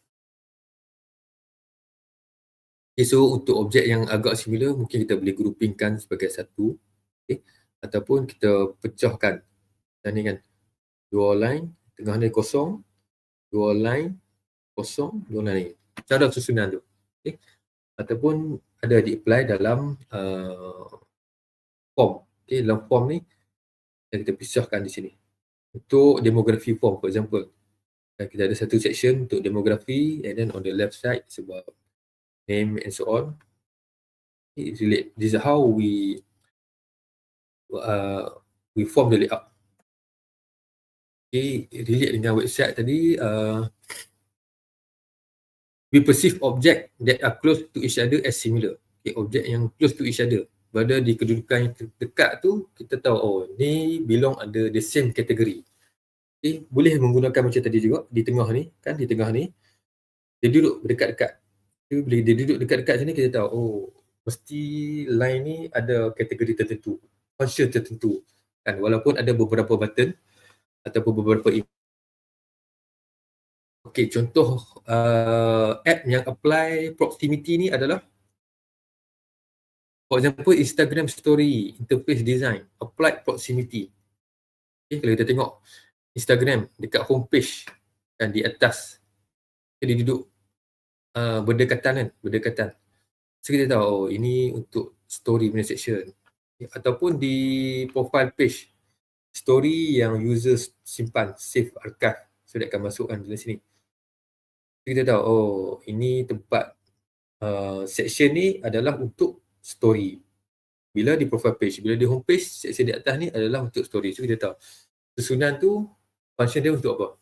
Okay, so untuk objek yang agak similar, mungkin kita boleh groupingkan sebagai satu. Okay. Ataupun kita pecahkan. Macam ni kan. Dua line, tengah ni kosong. Dua line, kosong, dua line ni. Cara susunan tu. Okay. Ataupun ada di-apply dalam form. Okay, dalam form ni, kita pisahkan di sini. Untuk demografi form, for example. Kita ada satu section untuk demografi, and then on the left side, sebab name and so on. It relate. This is how we form the layout. Okay, relate dengan website tadi. We perceive object that are close to each other as similar. Okay, objek yang close to each other. Berada di kedudukan yang dekat tu, kita tahu, oh ni belong under the same category. Okay, boleh menggunakan macam tadi juga, di tengah ni, kan, di tengah ni, dia duduk berdekat-dekat. Bila dia duduk dekat-dekat sini, kita tahu, oh mesti line ni ada kategori tertentu, function tertentu. Kan, walaupun ada beberapa button ataupun beberapa okay, contoh app yang apply proximity ni adalah, for example, Instagram story, interface design, applied proximity. Okay, kalau kita tengok Instagram dekat homepage kan, di atas, dia duduk berdekatan. So kita tahu, oh ini untuk story punya section. Okay, ataupun di profile page, story yang user simpan, save, archive. So dia akan masukkan dalam sini. So kita tahu, oh ini tempat section ni adalah untuk story. Bila di profile page, bila di homepage, section di atas ni adalah untuk story. So kita tahu, susunan tu, function dia untuk apa.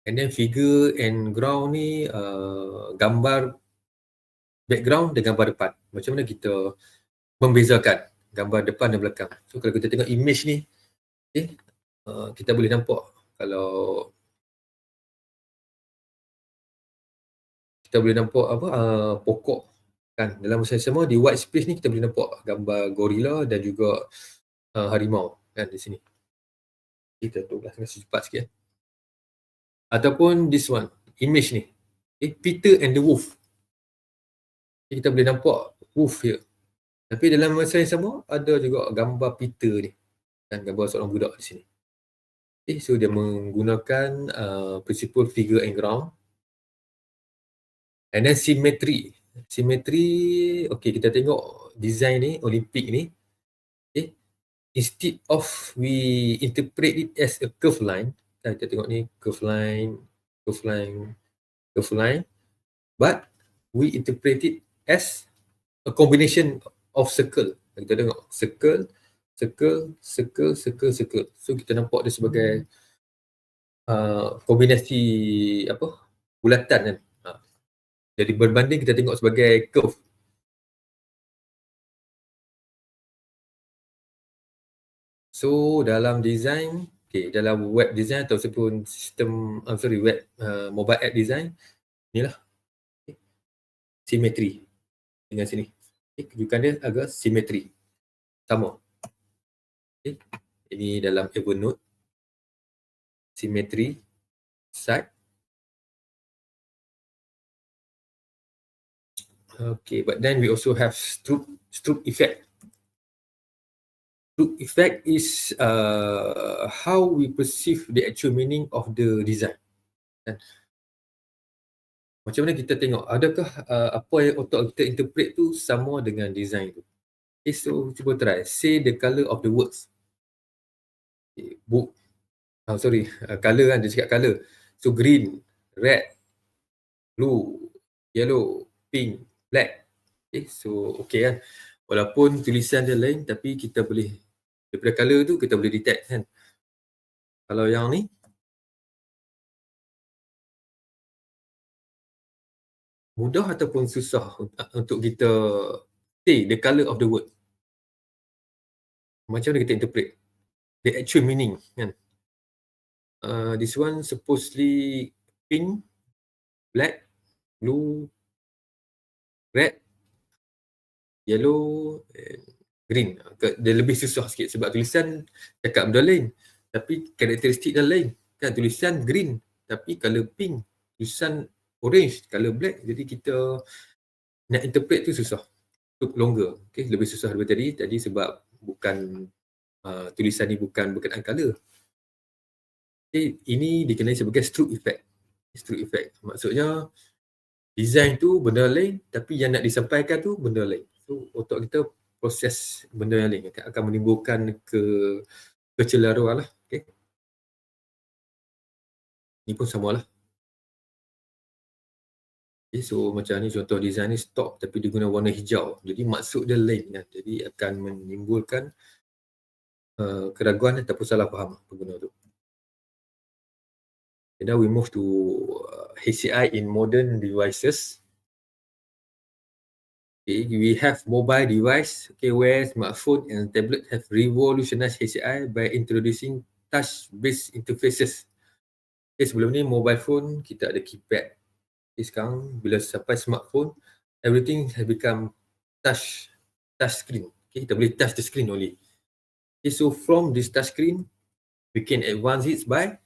And then figure and ground ni, gambar background dan gambar depan. Macam mana kita membezakan gambar depan dan belakang. So kalau kita tengok image ni, okay, kita boleh nampak kalau kita boleh nampak apa pokok kan, dalam masa sama di white space ni kita boleh nampak gambar gorila dan juga harimau kan di sini. Kita tolong kasih cepat sikit. Ataupun this one, image ni. Okay, Peter and the Wolf. Okay, kita boleh nampak wolf here. Tapi dalam masa yang sama ada juga gambar Peter ni. Dan gambar seorang budak di sini. Okay, so dia menggunakan prinsipal figure and ground. And then symmetry. Symmetry, okay, kita tengok design ni, Olympic ni. Okay. Instead of we interpret it as a curve line, kita tengok ni curve line, but we interpret it as a combination of circle. Kita tengok circle. So kita nampak dia sebagai kombinasi apa? Bulatan kan. Jadi berbanding kita tengok sebagai curve. So dalam design, okay, dalam web design ataupun sistem web mobile app design, inilah, okay. Simetri dengan sini. Okay. Kedudukan dia agak simetri, sama. Okay. Ini dalam Evernote, simetri, side. Okay, but then we also have Stroop effect. Stroop effect is how we perceive the actual meaning of the design. Kan? Macam mana kita tengok, adakah apa yang otak kita interpret tu sama dengan design tu. Okay, so cuba try, say the colour of the words. Okay, book, colour kan, dia cakap colour. So green, red, blue, yellow, pink, black. Okay, so okay kan. Walaupun tulisan dia lain, tapi kita boleh, daripada colour tu kita boleh detect kan. Kalau yang ni, mudah ataupun susah untuk kita say the colour of the word. Macam mana kita interpret the actual meaning kan. This one supposedly pink, black, blue, red, yellow, green. Dia lebih susah sikit sebab tulisan cakap benda lain, tapi karakteristik dia lain kan. Tulisan green tapi colour pink, tulisan orange, colour black. Jadi kita nak interpret tu susah, took longer. Okay, lebih susah daripada tadi sebab bukan tulisan ni bukan berkenaan colour. Okay, ini dikenali sebagai stroop effect. Stroop effect maksudnya design tu benda lain tapi yang nak disampaikan tu benda lain. So otak kita proses benda yang lain akan menimbulkan kecelaruan lah. Okay. Ni pun sama lah. Okay, so macam ni contoh design ni stop tapi dia guna warna hijau. Jadi maksud dia lain kan. Jadi akan menimbulkan keraguan ataupun salah faham pengguna tu. Okay, now we move to HCI in modern devices. Okay, we have mobile device, okay, where smartphone and tablet have revolutionized HCI by introducing touch-based interfaces. Okay, sebelum ni mobile phone kita ada keypad. Okay, sekarang bila sampai smartphone, everything has become touch screen. Okay, kita boleh touch the screen only. Okay, so from this touch screen, we can advance it by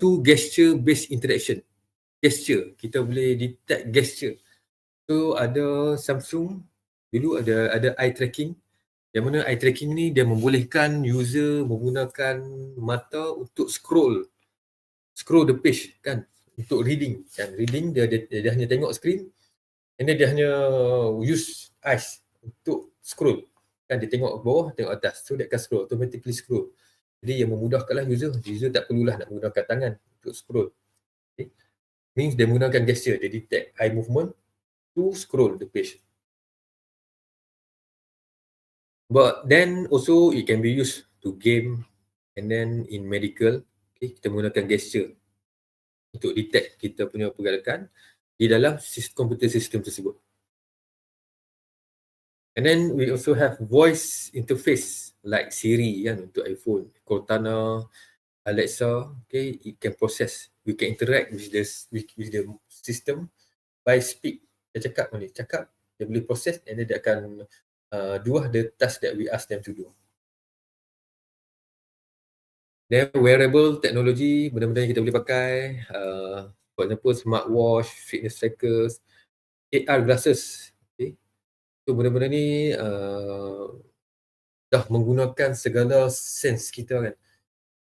to gesture-based interaction. Gesture, kita boleh detect gesture. So ada Samsung dulu ada eye tracking, yang mana eye tracking ni dia membolehkan user menggunakan mata untuk scroll the page kan, untuk reading kan. Reading dia hanya tengok screen, and then dia hanya use eyes untuk scroll kan. Dia tengok bawah, tengok atas, so dia akan scroll, automatically scroll. Jadi yang memudahkanlah user tak perlulah nak menggunakan tangan untuk scroll. Okay. Means dia menggunakan gesture, dia detect eye movement to scroll the page. But then also it can be used to game, and then in medical, okay, kita menggunakan gesture untuk detect kita punya pergerakan di dalam komputer sistem tersebut. And then we also have voice interface like Siri kan, untuk iPhone, Cortana, Alexa. Okay, it can process. We can interact with the system by speak. Dia cakap, dia boleh proses, and then dia akan do the task that we ask them to do. Then wearable technology, benda-benda yang kita boleh pakai, for example smartwatch, fitness trackers, AR glasses. Okay. So benda-benda ni dah menggunakan segala sense kita kan.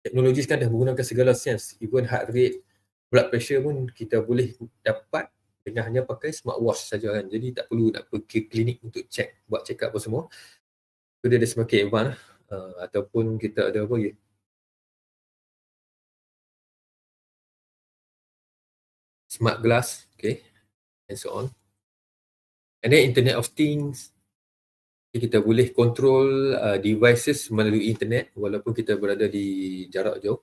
Teknologi sekarang dah menggunakan segala sense, even heart rate, blood pressure pun kita boleh dapat dengan hanya pakai smartwatch saja kan. Jadi tak perlu nak pergi klinik untuk check, buat check up apa semua. So dia dah semakin advance ataupun kita ada apa lagi, smart glass, okay, and so on. And then Internet of Things, kita boleh control devices melalui internet walaupun kita berada di jarak jauh.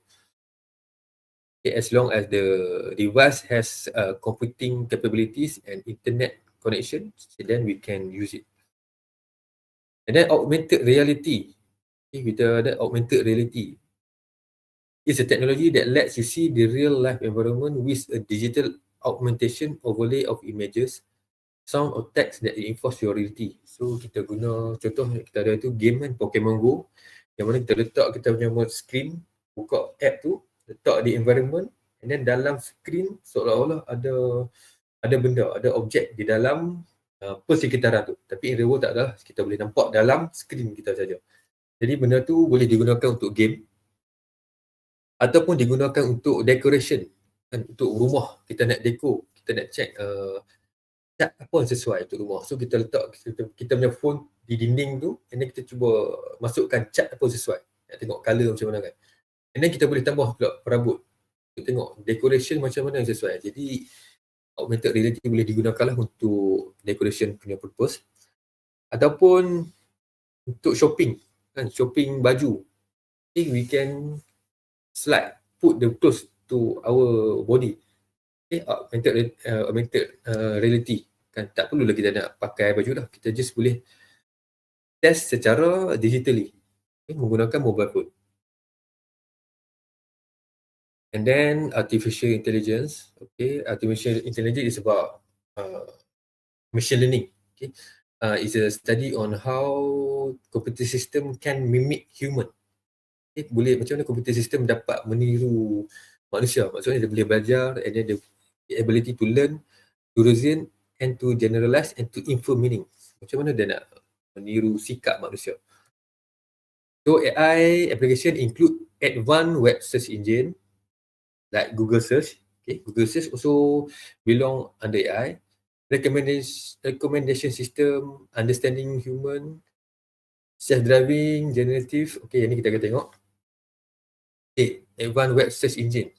Okay, as long as the device has computing capabilities and internet connection, then we can use it. And then augmented reality. Okay, kita ada augmented reality. It's a technology that lets you see the real life environment with a digital augmentation, overlay of images, sound or text that reinforce your reality. So kita guna, contoh kita ada tu game kan, Pokemon Go, yang mana kita letak kita punya screen, buka app tu, letak di environment, and then dalam screen seolah-olah ada benda, ada objek di dalam persekitaran tu. Tapi in real world tak ada, kita boleh nampak dalam screen kita saja. Jadi benda tu boleh digunakan untuk game ataupun digunakan untuk decoration kan, untuk rumah kita nak dekor, kita nak check cat apa yang sesuai untuk rumah. So kita letak kita punya phone di dinding tu, and then kita cuba masukkan cat apa sesuai, nak tengok colour macam mana kan. And then kita boleh tambah pula perabot untuk tengok decoration macam mana yang sesuai. Jadi augmented reality boleh digunakan lah untuk decoration punya purpose ataupun untuk shopping kan, shopping baju. Okay, we can slide, put the clothes to our body. Okay, augmented reality kan, tak perlulah kita nak pakai baju dah, kita just boleh test secara digitally, okay, menggunakan mobile phone. And then artificial intelligence. Okay, artificial intelligence is about machine learning. Okay, it's a study on how computer system can mimic human. Okay, boleh macam mana computer system dapat meniru manusia. Maksudnya dia boleh belajar, and then the ability to learn, to reason, and to generalize, and to infer meaning. Macam mana dia nak meniru sikap manusia. So AI application include advanced web search engine like Google search. Okay, Google search also belong under AI. Recommendation system, understanding human, self-driving, generative. Okay, yang ni kita akan tengok. Okay, advanced web search engine.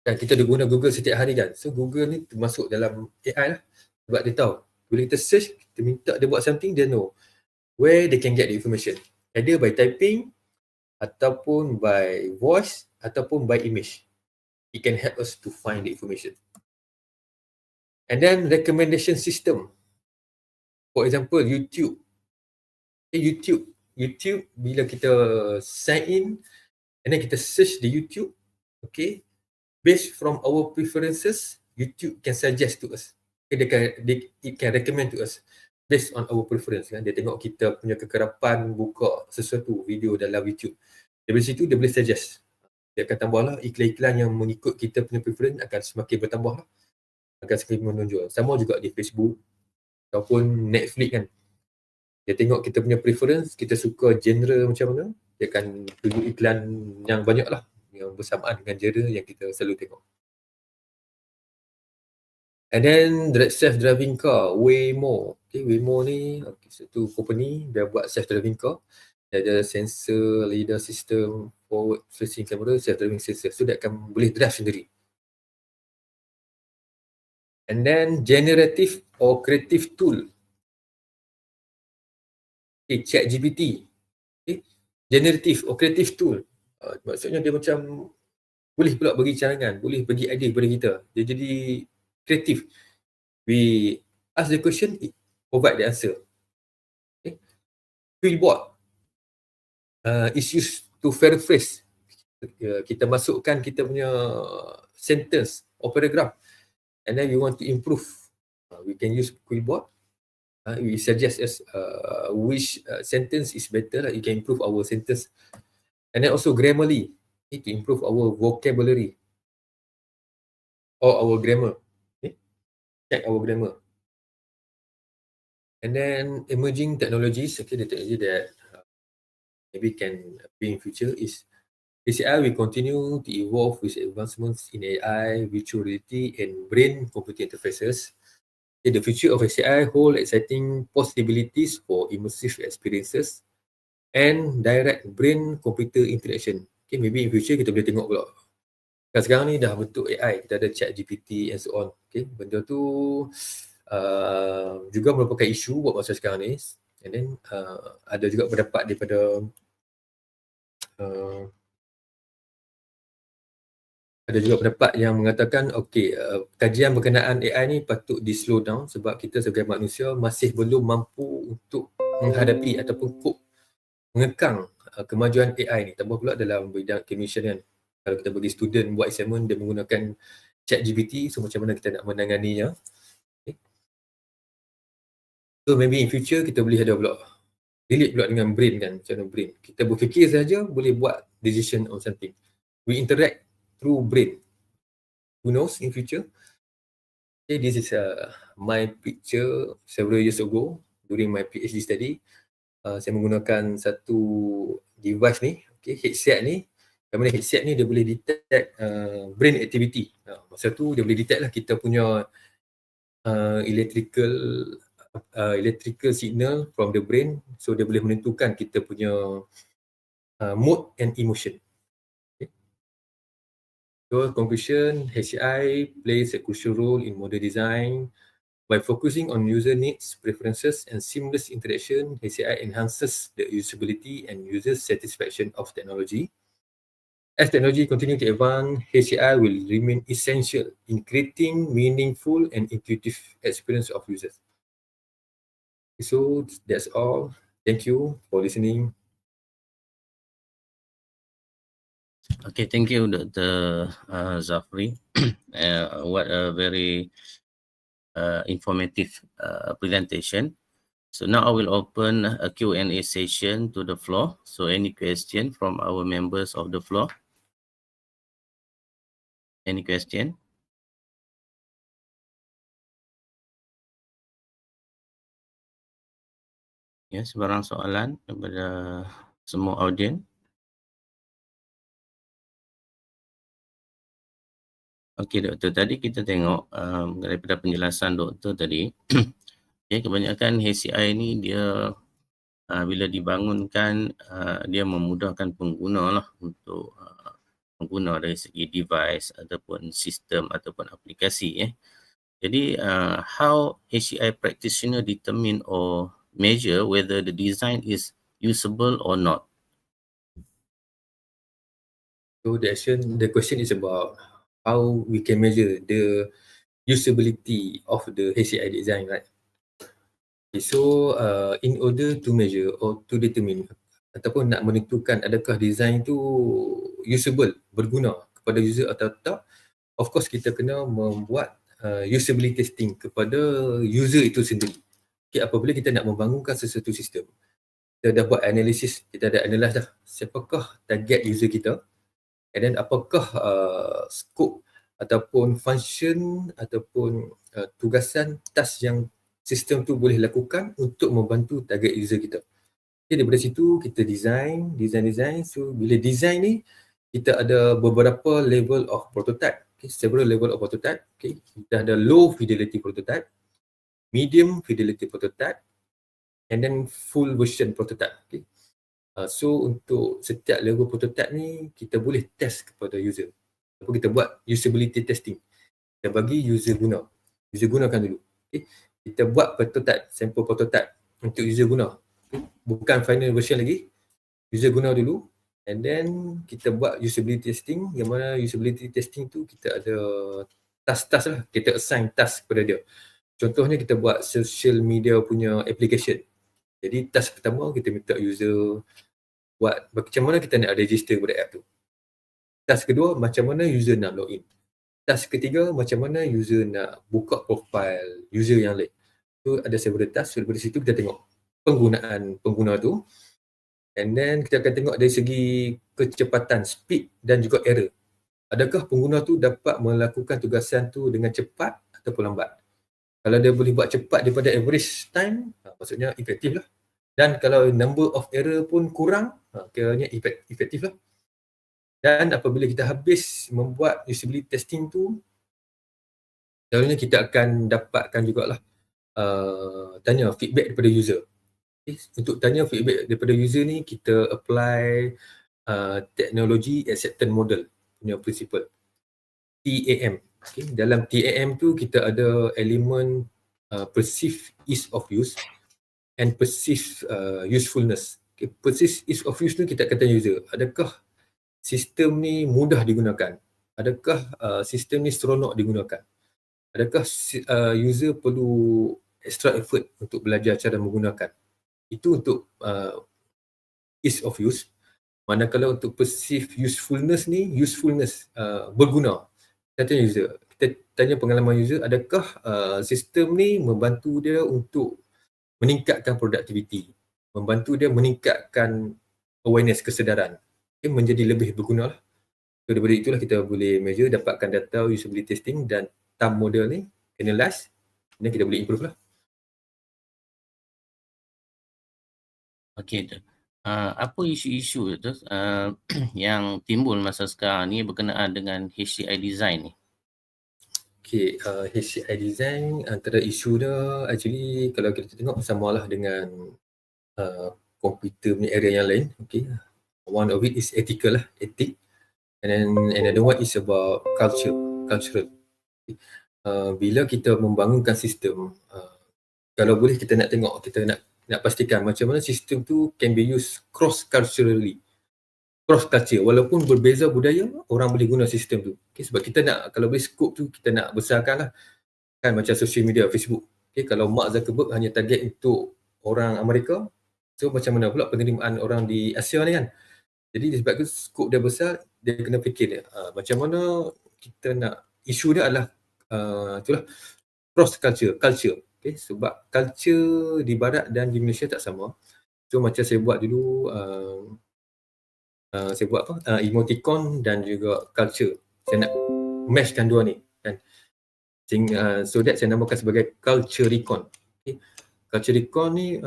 Dan kita ada guna Google setiap hari kan. So Google ni termasuk dalam AI lah. Sebab dia tahu, bila kita search, kita minta dia buat something, dia know where they can get the information. Either by typing, ataupun by voice, ataupun by image. It can help us to find the information. And then recommendation system. For example, YouTube. Okay, YouTube bila kita sign in, and then kita search di YouTube, okay, based from our preferences, YouTube can suggest to us. Okay, it can recommend to us based on our preference kan. Dia tengok kita punya kekerapan buka sesuatu video dalam YouTube. Dari situ dia boleh suggest. Dia akan tambahlah iklan-iklan yang mengikut kita punya preference, akan semakin bertambah lah. Akan semakin menonjol. Sama juga di Facebook ataupun Netflix kan. Dia tengok kita punya preference, kita suka genre macam mana, dia akan tunjuk iklan yang banyak lah, yang bersamaan dengan genre yang kita selalu tengok. And then self-driving car, Waymo. Okay, Waymo ni satu company, dia buat self-driving car. Dia ada sensor, lidar system, forward facing camera, self-driving sensor. So dia akan boleh drive sendiri. And then generative or creative tool. Okay, ChatGPT. Okay, generative or creative tool. Maksudnya dia macam boleh pula bagi cadangan, boleh bagi idea kepada kita. Dia jadi kreatif. We ask the question, it provide the answer. Okay. Quillbot is used to paraphrase. Kita masukkan kita punya sentence or paragraph, and then we want to improve. We can use Quillbot. We suggest as which sentence is better. You can improve our sentence. And then also Grammarly, to improve our vocabulary or our grammar. Okay? Check our grammar. And then emerging technologies, okay, the technology that maybe can be in future is ACI will continue to evolve with advancements in AI, virtual reality, and brain-computer interfaces. Okay, the future of ACI hold exciting possibilities for immersive experiences and direct brain-computer interaction. Okay, maybe in future kita boleh tengok pula. Kan sekarang ni dah bentuk AI, kita ada ChatGPT and so on. Okay, benda tu juga merupakan isu buat masa sekarang ni. And then ada juga pendapat daripada ada juga pendapat yang mengatakan kajian berkenaan AI ni patut di slow down sebab kita sebagai manusia masih belum mampu untuk menghadapi ataupun mengekang kemajuan AI ni. Tambah pula dalam bidang kemisian kan. Kalau kita bagi student buat assignment, dia menggunakan ChatGPT, so macam mana kita nak menanganinya. Okay. So maybe in future kita boleh ada pula relate pula dengan brain kan, macam mana brain. Kita berfikir saja boleh buat decision on something. We interact through brain. Who knows in future? Okay, this is my picture several years ago during my PhD study. Saya menggunakan satu device ni, okay, headset ni. Yang mana headset ni dia boleh detect brain activity. Masa tu dia boleh detect lah kita punya electrical signal from the brain. So dia boleh menentukan kita punya mood and emotion. Okay. So conclusion, HCI plays a crucial role in model design. By focusing on user needs, preferences, and seamless interaction, HCI enhances the usability and user satisfaction of technology. As technology continues to advance, HCI will remain essential in creating meaningful and intuitive experience of users. So that's all. Thank you for listening. Okay, thank you, Dr. Zhafri. What a very informative presentation. So now I will open a Q&A session to the floor. So any question from our members of the floor? Any question? Ya, sebarang soalan kepada semua audien? Okey, Doktor. Tadi kita tengok daripada penjelasan Doktor tadi, okay, kebanyakan HCI ni dia bila dibangunkan, dia memudahkan pengguna lah untuk pengguna dari segi device ataupun sistem ataupun aplikasi. Jadi, how HCI practitioner determine or measure whether the design is usable or not? So the question is about how we can measure the usability of the HCI design, right? Okay, so in order to measure or to determine ataupun nak menentukan adakah design tu usable, berguna kepada user atau tak, of course kita kena membuat usability testing kepada user itu sendiri. Okay, apabila kita nak membangunkan sesuatu sistem, kita dah buat analisis, kita dah analyse dah siapakah target user kita, and then apakah scope ataupun function ataupun tugasan, task yang sistem tu boleh lakukan untuk membantu target user kita. Okay, daripada situ kita design. So bila design ni, kita ada beberapa level of prototype. Okay, several level of prototype. Okay, kita ada low fidelity prototype, medium fidelity prototype, and then full version prototype. Okay. So untuk setiap level prototype ni, kita boleh test kepada user. Apa kita buat usability testing. Kita bagi user guna. User gunakan dulu. Okay. Kita buat prototype, sampel prototype untuk user guna. Okay. Bukan final version lagi. User guna dulu. And then kita buat usability testing. Yang mana usability testing tu kita ada task-task lah. Kita assign task kepada dia. Contohnya kita buat social media punya application. Jadi task pertama kita minta user buat macam mana kita nak register pada app tu. Task kedua, macam mana user nak login. Task ketiga, macam mana user nak buka profile user yang lain. So ada several task. So daripada situ kita tengok penggunaan pengguna tu. And then kita akan tengok dari segi kecepatan, speed dan juga error. Adakah pengguna tu dapat melakukan tugasan tu dengan cepat ataupun lambat. Kalau dia boleh buat cepat daripada average time, maksudnya efektif lah. Dan kalau number of error pun kurang, kiranya efektif lah. Dan apabila kita habis membuat usability testing tu, selalunya kita akan dapatkan jugalah tanya feedback daripada user. Okay. Untuk tanya feedback daripada user ni, kita apply Technology Acceptance Model punya principle, TAM. Okay. Dalam TAM tu kita ada elemen perceived ease of use and perceived usefulness. Okay. Perceived ease of use tu kita akan tanya user, adakah sistem ni mudah digunakan? Adakah sistem ni seronok digunakan? Adakah user perlu extra effort untuk belajar cara menggunakan? Itu untuk ease of use. Manakala untuk perceived usefulness ni, berguna. Kita tanya user, kita tanya pengalaman user, adakah sistem ni membantu dia untuk meningkatkan produktiviti, membantu dia meningkatkan awareness, kesedaran, menjadi lebih berguna lah. So daripada itulah kita boleh measure, dapatkan data usability testing dan time model ni, analyze, dan kita boleh improve lah. Okey, apa isu-isu tu yang timbul masa sekarang ni berkenaan dengan HCI design ni? Okay, HCI design antara isu dia actually kalau kita tengok samalah dengan komputer punya area yang lain. Okay, one of it is ethical lah, etik, and then another one is about cultural. Bila kita membangunkan sistem, kalau boleh kita nak tengok, kita nak pastikan macam mana sistem tu can be used cross culture, walaupun berbeza budaya, orang boleh guna sistem tu. Okay, sebab kita nak, kalau boleh scope tu kita nak besarkan lah, kan macam social media, Facebook. Okay, kalau Mark Zuckerberg hanya target untuk orang Amerika, so macam mana pula penerimaan orang di Asia ni kan. Jadi sebab itu skop dia besar, dia kena fikir macam mana kita nak, isu dia adalah itulah cross culture. Okay, sebab culture di barat dan di Malaysia tak sama. So macam saya buat dulu, saya buat emoticon dan juga culture. Saya nak meshkan dua ni kan. So that saya namakan sebagai culture recon. Okay. Culture recon ni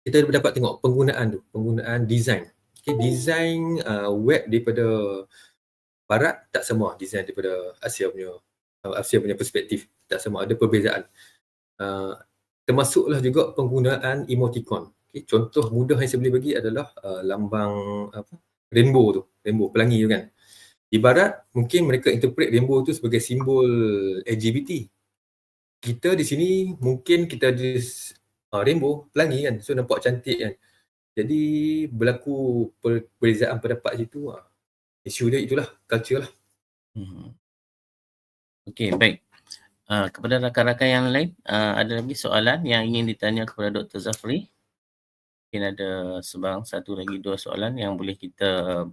kita dapat tengok penggunaan design. Okay, design web daripada barat tak sama design daripada Asia punya perspektif, tak sama, ada perbezaan. Termasuklah juga penggunaan emoticon. Okay, contoh mudah yang saya boleh bagi adalah lambang rainbow pelangi tu kan. Di barat mungkin mereka interpret rainbow tu sebagai simbol LGBT. Kita di sini mungkin kita ada rainbow pelangi kan, so nampak cantik kan. Jadi berlaku perbezaan pendapat situ. Isu dia itulah, culture lah. Okey, baik. Kepada rakan-rakan yang lain, ada lagi soalan yang ingin ditanya kepada Dr. Zhafri? Mungkin ada sebarang satu lagi dua soalan yang boleh kita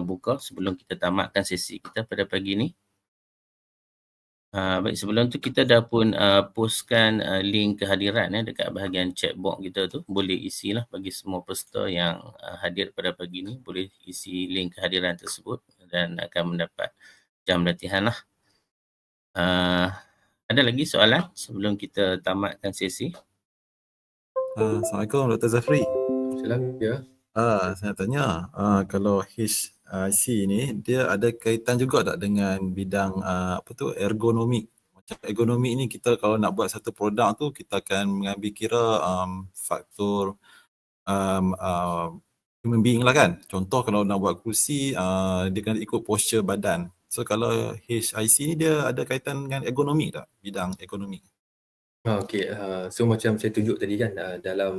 buka sebelum kita tamatkan sesi kita pada pagi ni. Baik, sebelum tu kita dah pun postkan link kehadiran dekat bahagian chat box kita tu. Boleh isilah bagi semua peserta yang hadir pada pagi ni. Boleh isi link kehadiran tersebut dan akan mendapat jam latihan lah. Ada lagi soalan sebelum kita tamatkan sesi? Assalamualaikum Dr. Zhafri. Salam ya. Saya tanya, kalau HIC ni dia ada kaitan juga tak dengan bidang ergonomik? Macam ergonomik ni kita kalau nak buat satu produk tu kita akan mengambil kira faktor human being lah kan. Contoh kalau nak buat kursi, dia kena ikut posture badan. So kalau HIC ni dia ada kaitan dengan ergonomik tak? Bidang ergonomik. Okay, so macam saya tunjuk tadi kan, dalam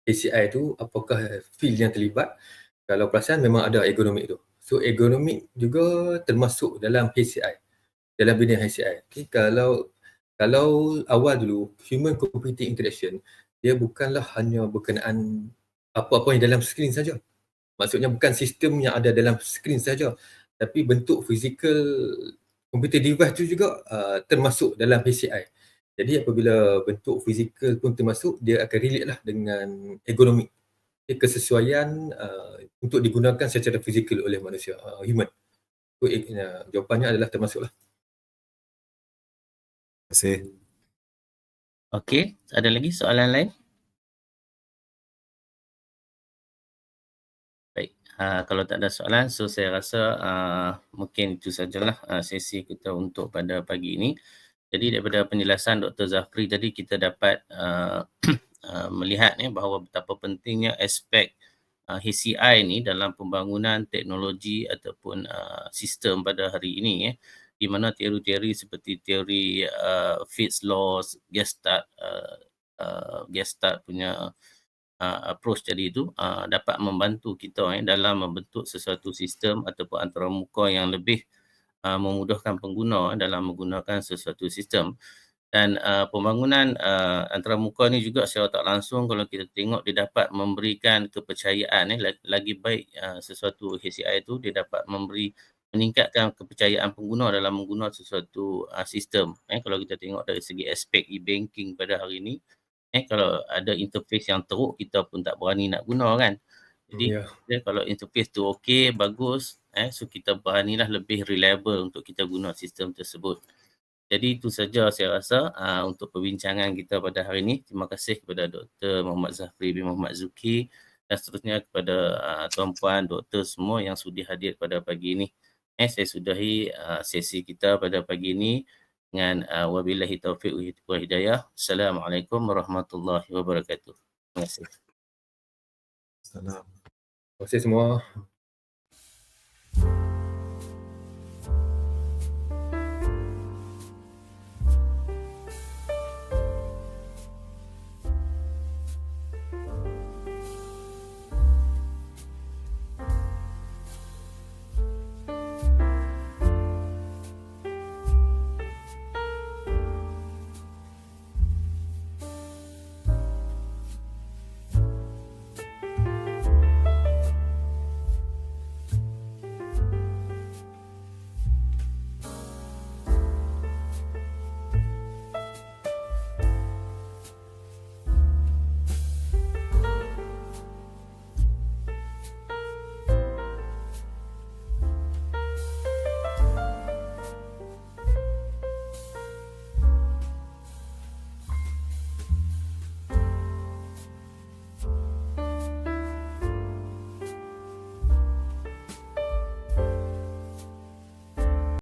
HCI tu apakah field yang terlibat. Kalau perasan memang ada ergonomik tu. So ergonomik juga termasuk dalam HCI, dalam bidang HCI. Okay, kalau awal dulu human computer interaction, dia bukanlah hanya berkenaan apa-apa yang dalam skrin saja. Maksudnya bukan sistem yang ada dalam skrin saja, tapi bentuk fizikal computer device tu juga termasuk dalam HCI. Jadi apabila bentuk fizikal pun termasuk, dia akan relate lah dengan ergonomik. Kesesuaian untuk digunakan secara fizikal oleh manusia, human. So, jawapannya adalah termasuklah. Terima kasih. Okey, ada lagi soalan lain? Baik, kalau tak ada soalan, so saya rasa mungkin itu sajalah sesi kita untuk pada pagi ini. Jadi daripada penjelasan Dr. Zhafri tadi kita dapat melihat bahawa betapa pentingnya aspek HCI ni dalam pembangunan teknologi ataupun sistem pada hari ini di mana teori-teori seperti teori Fitts laws, Gestalt punya approach tadi itu dapat membantu kita dalam membentuk sesuatu sistem ataupun antarmuka yang lebih memudahkan pengguna dalam menggunakan sesuatu sistem. Dan pembangunan antarmuka ni juga secara tak langsung kalau kita tengok dia dapat memberikan kepercayaan lagi baik sesuatu HCI itu dia dapat memberi meningkatkan kepercayaan pengguna dalam menggunakan sesuatu sistem. Kalau kita tengok dari segi aspek e-banking pada hari ini, kalau ada interface yang teruk, kita pun tak berani nak guna kan. Jadi kalau interface tu okey, bagus, so kita beranilah lebih reliable untuk kita guna sistem tersebut. Jadi itu saja saya rasa untuk perbincangan kita pada hari ini. Terima kasih kepada Dr. Muhammad Zhafri bin Muhammad Zukhi dan seterusnya kepada tuan-puan, doktor semua yang sudi hadir pada pagi ini. Saya sudahi sesi kita pada pagi ini dengan wabillahi taufiq wal hidayah. Assalamualaikum warahmatullahi wabarakatuh. Terima kasih. Salam. Terima kasih semua.